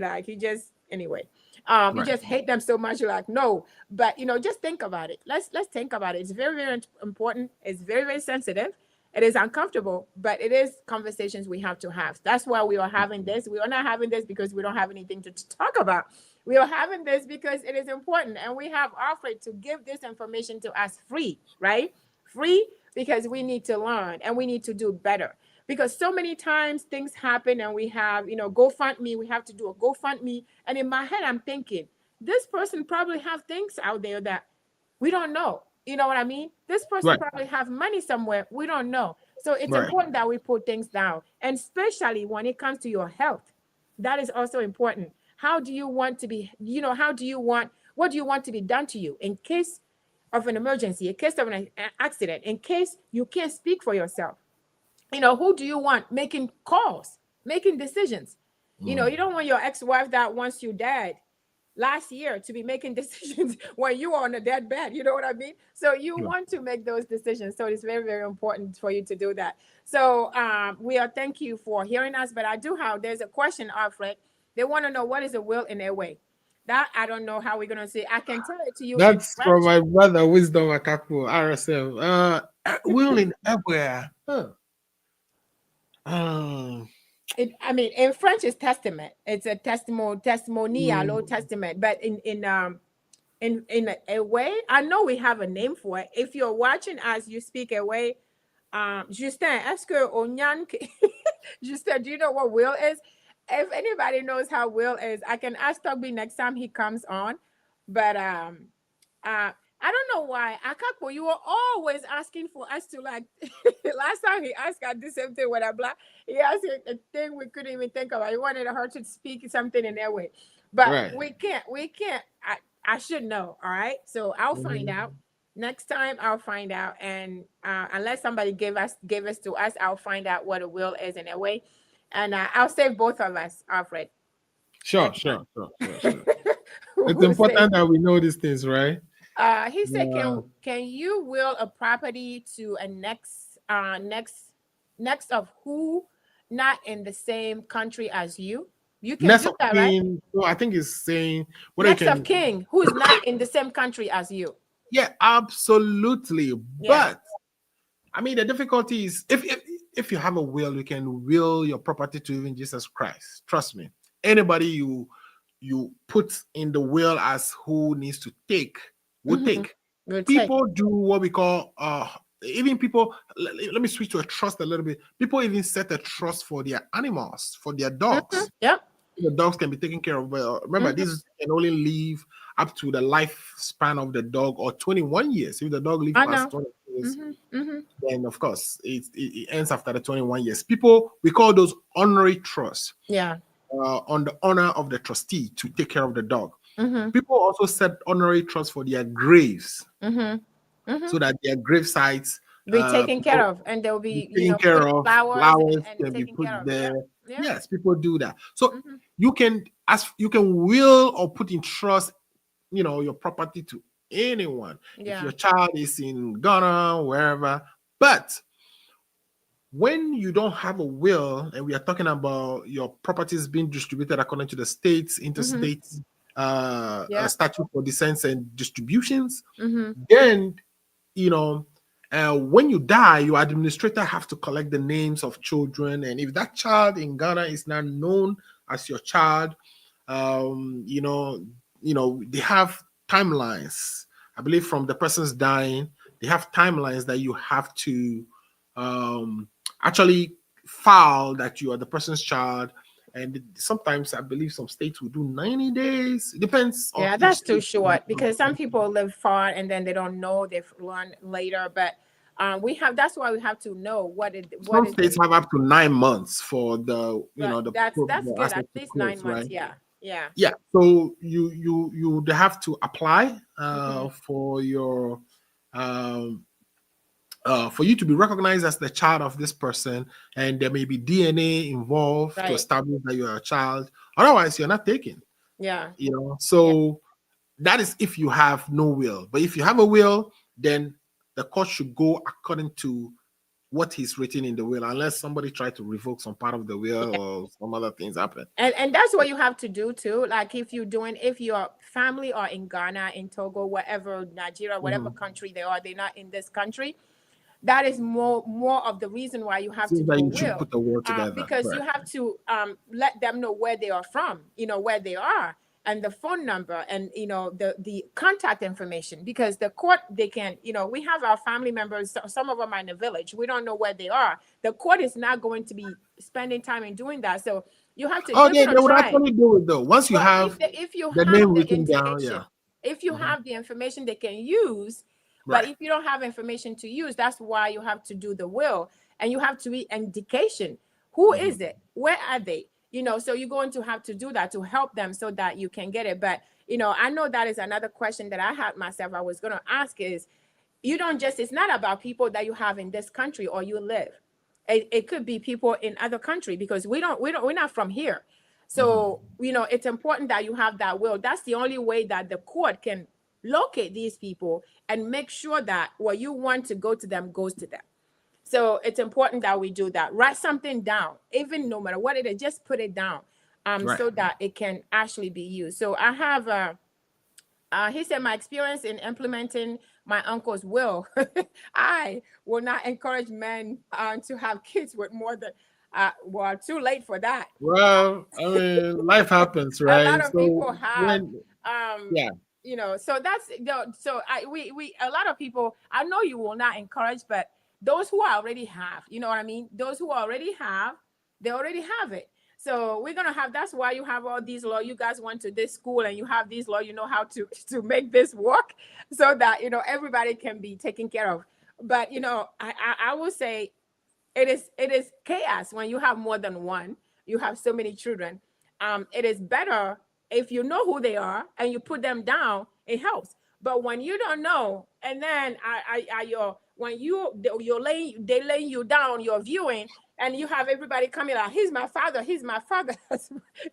anyway. You just hate them so much. You're like, no, but just think about it. Let's think about it. It's very, very important. It's very, very sensitive. It is uncomfortable, but it is conversations we have to have. That's why we are having this. We are not having this because we don't have anything to talk about. We are having this because it is important, and we have offered to give this information to us free, right? Free, because we need to learn and we need to do better. Because so many times things happen and we have, GoFundMe, we have to do a GoFundMe. And in my head, I'm thinking, this person probably have things out there that we don't know. You know what I mean? This person probably have money somewhere. We don't know. So it's important that we put things down. And especially when it comes to your health, that is also important. How do you want to be, what do you want to be done to you in case of an emergency, in case of an accident, in case you can't speak for yourself? Who do you want making calls, making decisions? You don't want your ex-wife that wants you dead last year to be making decisions when you are on a deathbed. You know what I mean? So you want to make those decisions. So it's very, very important for you to do that. So thank you for hearing us. But there's a question, Alfred. They want to know, what is a will in a way? That I don't know how we're gonna say. I can tell it to you. That's from my brother, Wisdom Akaku, RSM. Will in everywhere. In French it's testament. It's a testimonial, Old Testament. But in a way, I know we have a name for it. If you're watching as you speak a way, Justin, est-ce que Onyan, Justin, do you know what will is? If anybody knows how will is, I can ask Tugby next time he comes on. But I don't know why. Akapo, you were always asking for us to last time he asked, I did the same thing with a black. He asked a thing we couldn't even think about. He wanted her to speak something in their way. But we can't. I should know. All right. So I'll find out. Next time I'll find out. And unless somebody gave us to us, I'll find out what a will is in a way. And I'll save both of us, Alfred. Sure. It's important that we know these things, right? He said, "Can you will a property to a next of who not in the same country as you? You can next do that, right? No, I think it's saying next of king who is not in the same country as you. Yeah, absolutely. Yeah. But I mean, the difficulty is if you have a will, you can will your property to even Jesus Christ. Trust me. Anybody you put in the will as who needs to take. Will take. People do what we call even people. Let me switch to a trust a little bit. People even set a trust for their animals, for their dogs. Yeah, the dogs can be taken care of. Well, remember, this can only live up to the lifespan of the dog, or 21 years. If the dog lives past 20 years, then of course it ends after the 21 years. We call those honorary trusts. Yeah. On the honor of the trustee to take care of the dog. People also set honorary trusts for their graves, so that their grave sites be taken care of, and they'll be taken care of. Flowers and can be put there. Yeah. Yes, people do that. So you can will or put in trust, your property to anyone. Yeah. If your child is in Ghana, wherever, but when you don't have a will, and we are talking about your properties being distributed according to the states, interstate statute for descents and distributions, then when you die, your administrator have to collect the names of children, and if that child in Ghana is not known as your child, they have timelines. I believe from the person's dying, they have timelines that you have to actually file that you are the person's child. And sometimes I believe some states will do 90 days. It depends. Yeah, that's too short, because some people live far and then they don't know, they've learned later. But that's why we have to know some states have up to 9 months for the that's good, at least 9 months, right? Yeah. So you have to apply for your for you to be recognized as the child of this person, and there may be DNA involved to establish that you're a child. Otherwise, you're not taken. Yeah. So That is if you have no will. But if you have a will, then the court should go according to what is written in the will, unless somebody tried to revoke some part of the will or some other things happen. And that's what you have to do too. Like if your family are in Ghana, in Togo, whatever, Nigeria, whatever country they are, they're not in this country. That is more of the reason why you have to Seems do that a you should will, put the will together. because you Correct. have to let them know where they are from, where they are, and the phone number, and the contact information, because the court, they can, we have our family members, some of them are in the village, we don't know where they are. The court is not going to be spending time in doing that, so you have to Oh, give it they a would try. actually do it though. Once you Well, have if you the have name the written down, information, yeah. if you have the information they can use, but Right. if you don't have information to use, that's why you have to do the will, and you have to be indication. Who is it? Where are they? So you're going to have to do that to help them so that you can get it. But I know that is another question that I had myself. I was going to ask is, it's not about people that you have in this country or you live. It could be people in other country, because we're not from here. So, it's important that you have that will. That's the only way that the court can locate these people and make sure that what you want to go to them goes to them. So it's important that we do that. Write something down, even no matter what it is, just put it down, Right. so that it can actually be used. So I have he said, my experience in implementing my uncle's will, I will not encourage men to have kids with more than, well, too late for that. Well, I mean, life happens, A right? lot of So people have, when um, yeah, so that's, so we, a lot of people, I know you will not encourage, but those who already have, you know what I mean? Those who already have, they already have it. So we're gonna have. That's why you have all these law. You guys went to this school and you have these law. You know how to make this work, so that everybody can be taken care of. But I will say it is chaos when you have more than one. You have so many children. It is better if you know who they are and you put them down. It helps. But when you don't know, and then when they lay you down, you're viewing, and you have everybody coming like, he's my father, he's my father.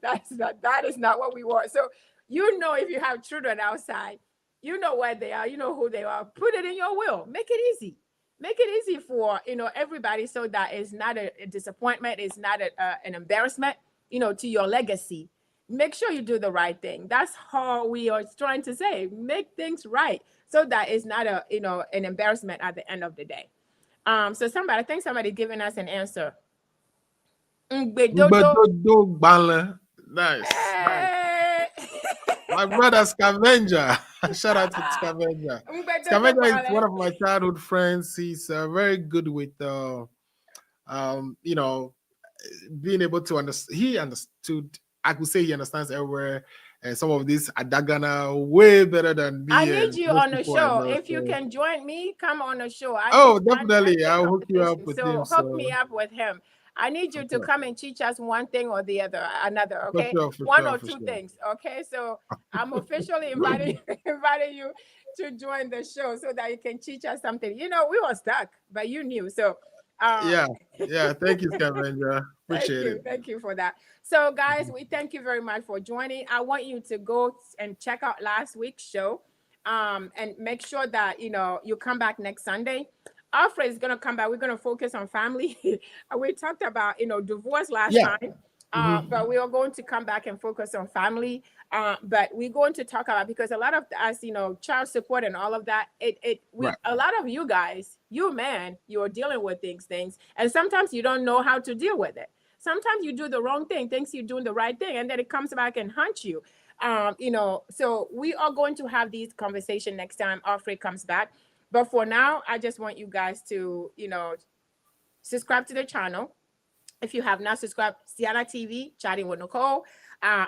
That is not what we want. So if you have children outside, you know where they are, you know who they are. Put it in your will. Make it easy. Make it easy for everybody, so that it's not a disappointment, it's not an embarrassment, to your legacy. Make sure you do the right thing. That's how we are trying to say, make things right, so that it's not an embarrassment at the end of the day. So I think somebody giving us an answer. Ngbedodo. Ngbedodo Gbale. Nice. Eh. My brother Scavenger. Shout out to Scavenger. Ngbedodo Scavenger is Gbale. one of my childhood friends. He's very good with being able to understand. He understood. I could say he understands everywhere. And some of these Adagana way better than me. I need and you most on the people I show. know, If you so- can join me, come on the show. Oh, I definitely. take I'll hook you up competition. with So him. hook me up with him. I need you to sure. come and teach us one thing or the another. For Okay, sure, one for or two sure. things. Okay, so I'm officially inviting you to join the show, so that you can teach us something. We were stuck, but you knew. So Yeah. Thank you, Scavenger. Appreciate it. Thank you for that. So, guys, we thank you very much for joining. I want you to go and check out last week's show, and make sure that you come back next Sunday. Alfred is gonna come back. We're gonna focus on family. We talked about divorce last Yeah. time, but we are going to come back and focus on family. But we're going to talk about, because a lot of us, child support and all of that. Right. A lot of you guys, you are dealing with things, and sometimes you don't know how to deal with it. Sometimes you do the wrong thing, thinks you're doing the right thing, and then it comes back and haunts you. So we are going to have these conversations next time Alfred comes back. But for now, I just want you guys to, subscribe to the channel. If you have not subscribed, Sienna TV, Chatting with Nicole.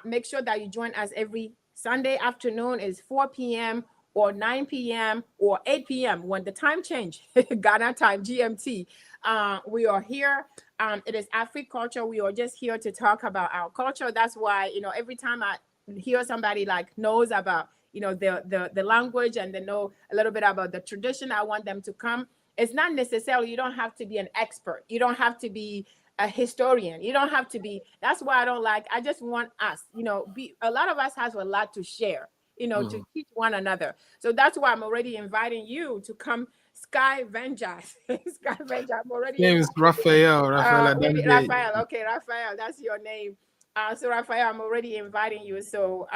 Make sure that you join us every Sunday afternoon. Is 4 p.m. or 9 p.m. or 8 p.m. when the time change, Ghana time, GMT. We are here. It is Culture. We are just here to talk about our culture. That's why, every time I hear somebody knows about, the language, and they know a little bit about the tradition, I want them to come. It's not necessarily, you don't have to be an expert. You don't have to be a historian. You don't have to be. That's why I just want us, a lot of us has a lot to share. to teach one another. So that's why I'm already inviting you to come. Sky Vengers. Sky Venger. I'm already Name is inviting Raphael. Raphael Adamide. Raphael. Okay, Raphael, that's your name. So Raphael, I'm already inviting you. So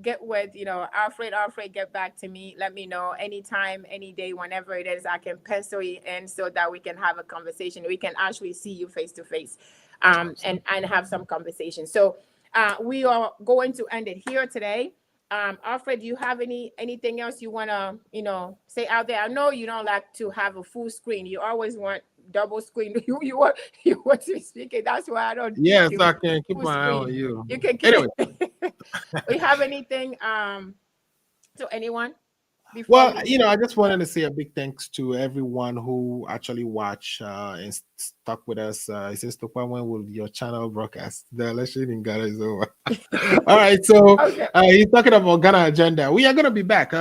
get with Alfred, get back to me. Let me know anytime, any day, whenever it is. I can pencil you in so that we can have a conversation. We can actually see you face to face, and have some conversation. So we are going to end it here today. Alfred, do you have anything else you want to say out there? I know you don't like to have a full screen. You always want double screen. You want to be speaking. That's why I don't Yes, you I can keep full my eye on screen. you. You can keep Anyway, we have anything to anyone before well, we I just wanted to say a big thanks to everyone who actually watched and stuck with us. It says, Tokwa, when will your channel broadcast? The election in Ghana is over. All right, so okay. he's talking about Ghana agenda. We are going to be back.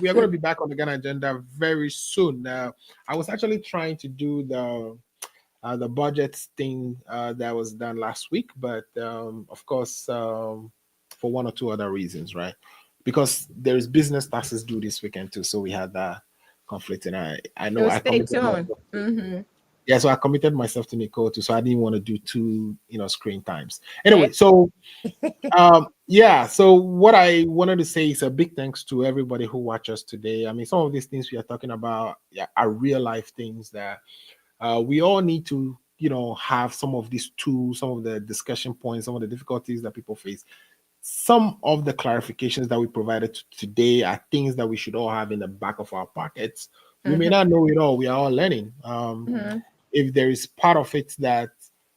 We are going to be back on the Ghana agenda very soon. I was actually trying to do the budget thing that was done last week, but of course, for one or two other reasons, right? Because there is business taxes due this weekend too, so we had that conflict, and I know So I stay committed tuned. myself. Mm-hmm. Yeah, so I committed myself to Nicole too, so I didn't want to do two screen times. Yeah. Anyway, so yeah, so what I wanted to say is a big thanks to everybody who watched us today. I mean, some of these things we are talking about are real life things that we all need to have some of these tools, some of the discussion points, some of the difficulties that people face. Some of the clarifications that we provided today are things that we should all have in the back of our pockets. We may not know it all. We are all learning. If there is part of it that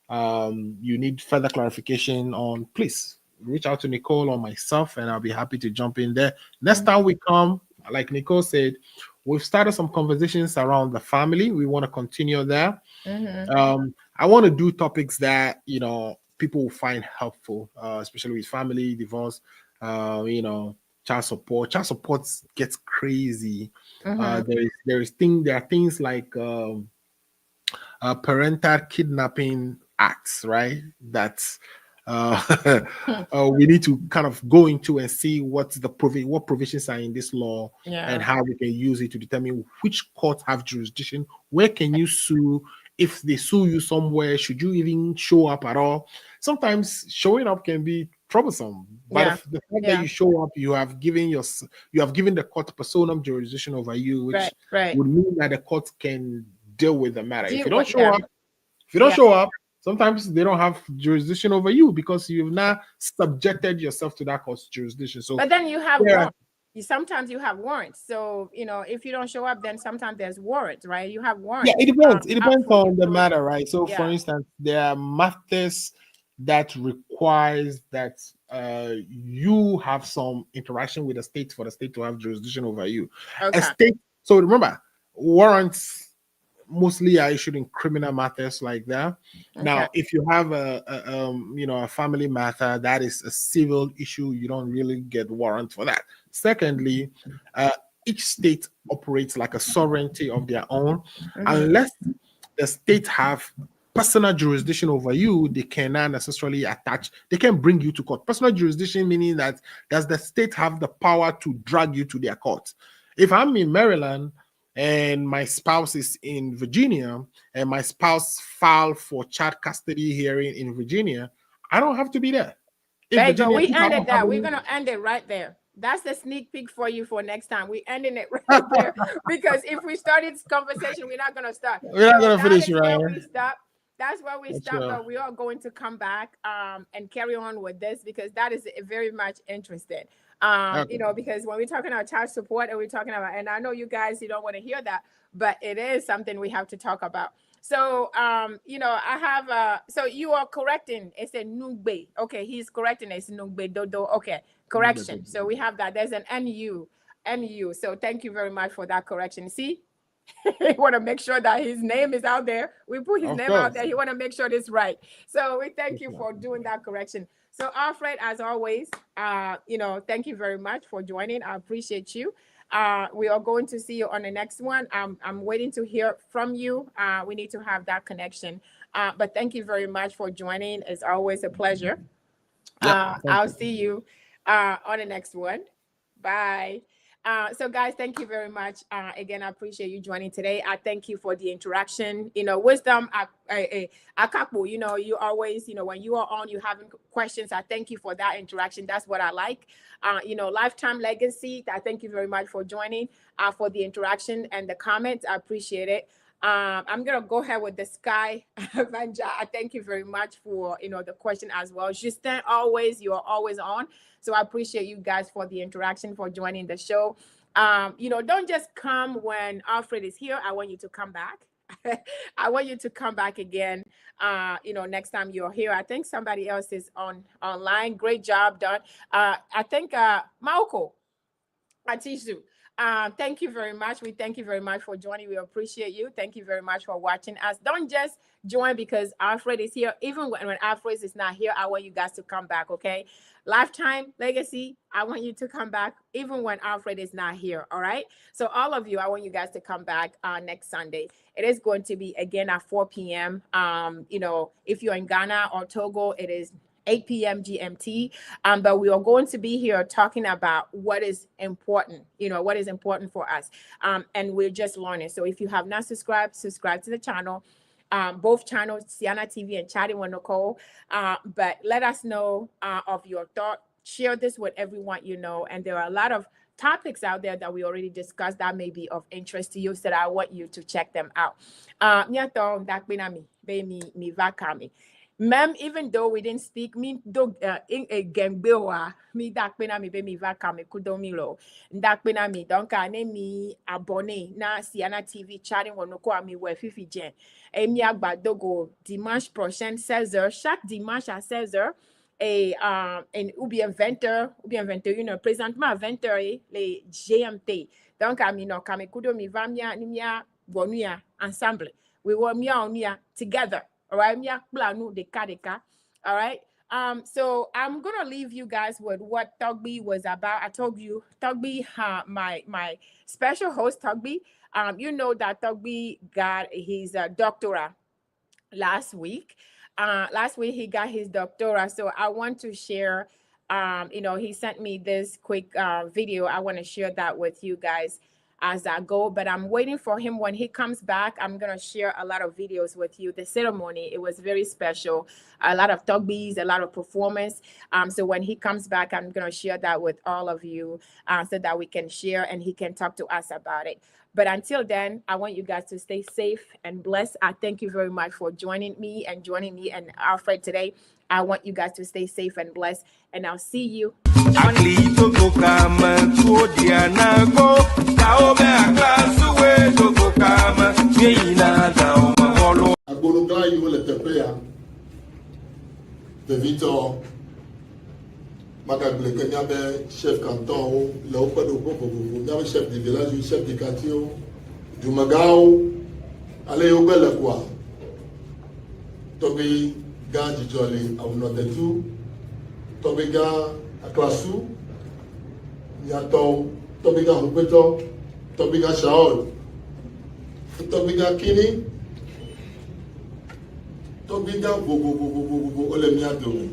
you need further clarification on, please reach out to Nicole or myself, and I'll be happy to jump in there. Next time we come, like Nicole said, we've started some conversations around the family. We want to continue there. I want to do topics that people will find helpful, especially with family, divorce, child support. Child support gets crazy. There are things like parental kidnapping acts, right? That's we need to kind of go into and see what provisions are in this law and how we can use it to determine which courts have jurisdiction. Where can you sue? If they sue you somewhere, should you even show up at all? Sometimes showing up can be troublesome, but the fact that you show up, you have given the court personam jurisdiction over you, which would mean that the court can deal with the matter. If you don't show up, sometimes they don't have jurisdiction over you because you've now subjected yourself to that court's jurisdiction. So, but then you have warrants. Sometimes you have warrants. So if you don't show up, then sometimes there's warrants, right? You have warrants. Yeah, it depends. It depends on the matter, right? So, for instance, there are matters that requires that you have some interaction with the state for the state to have jurisdiction over you. A state. So remember, warrants mostly are issued in criminal matters like that. Now, if you have a family matter that is a civil issue, you don't really get warrant for that. Secondly, each state operates like a sovereignty of their own. Unless the state have personal jurisdiction over you, they cannot necessarily they can bring you to court. Personal jurisdiction meaning that does the state have the power to drag you to their court? If I'm in Maryland and my spouse is in Virginia, and my spouse filed for child custody hearing in Virginia, I don't have to be there. We ended that. We're going to end it right there. That's the sneak peek for you for next time. We're ending it right there because if we started this conversation, we're not going to start. We're not going to finish, right? That's where we stop, but we are going to come back and carry on with this because that is very much interesting. Because when we're talking about child support and we're talking about, and I know you guys, you don't want to hear that, but it is something we have to talk about. So, I have, so you are correcting, it's a Nugbe. Okay, he's correcting, it's Nugbe Dodo. Okay, correction. So we have that. There's an NU. So thank you very much for that correction. See? He want to make sure that his name is out there. We put his name out there. He want to make sure it's right. So we thank you for doing that correction. So Alfred, as always, thank you very much for joining. I appreciate you. We are going to see you on the next one. I'm waiting to hear from you. We need to have that connection. But thank you very much for joining. It's always a pleasure. I'll see you on the next one. Bye. So guys, thank you very much. Again, I appreciate you joining today. I thank you for the interaction. Wisdom, Akapo, you always, when you are on, you having questions. I thank you for that interaction. That's what I like. Lifetime legacy. I thank you very much for joining, for the interaction and the comments. I appreciate it. I'm gonna go ahead with the Sky Vanja. I thank you very much for the question as well. Justin, you are always on. So I appreciate you guys for the interaction, for joining the show. Don't just come when Alfred is here. I want you to come back. I want you to come back again. Next time you're here. I think somebody else is online. Great job done. I think Maoko Atisu. Thank you very much. We thank you very much for joining. We appreciate you. Thank you very much for watching us. Don't just join because Alfred is here. Even when Alfred is not here, I want you guys to come back, okay? Lifetime legacy, I want you to come back even when Alfred is not here, all right? So all of you, I want you guys to come back next Sunday. It is going to be, again, at 4 p.m. If you're in Ghana or Togo, it is 8 p.m. GMT. But we are going to be here talking about what is important, what is important for us. And we're just learning. So if you have not subscribed, subscribe to the channel. Both channels, Siana TV and Chatting with Nicole. But let us know of your thought. Share this with everyone you know. And there are a lot of topics out there that we already discussed that may be of interest to you, so that I want you to check them out. Ma'am, even though we didn't speak, me do in a gembewa, me dakpena mi be mi vaka me kudomilo. Dakpena mi donka ne mi abonné na Siana TV Chatting with Nicole mi we fifi jen. Et mi agbadogo dimanche prochain 16h, chaque dimanche à 16h. Et ou bien 20h, ou bien 21h, présentement à 20h, les GMT. Donc, kame kudo mi va mia bonuya ensemble. We were mia together. All right, all right. So I'm gonna leave you guys with what Tugby was about. I told you, Tugby, my special host, Tugby. You know that Tugby got his doctorate last week. Last week he got his doctorate. So I want to share. He sent me this quick video. I want to share that with you guys as I go, but I'm waiting for him. When he comes back, I'm gonna share a lot of videos with you. The ceremony, it was very special, a lot of Tugbies, a lot of performance. So when he comes back, I'm gonna share that with all of you so that we can share and he can talk to us about it. But until then, I want you guys to stay safe and blessed. I thank you very much for joining me and Alfred today. I want you guys to stay safe and blessed, and I'll see you. Chef canton, chef de village, chef de quartier, du Magao, allez au bel quoi. Tobi gan jijoli awunotetu, tobi gan aklasu, nyato, tobi gan hupeto, tobi gan shaol, tobi gan kini, tobi gan olemiado.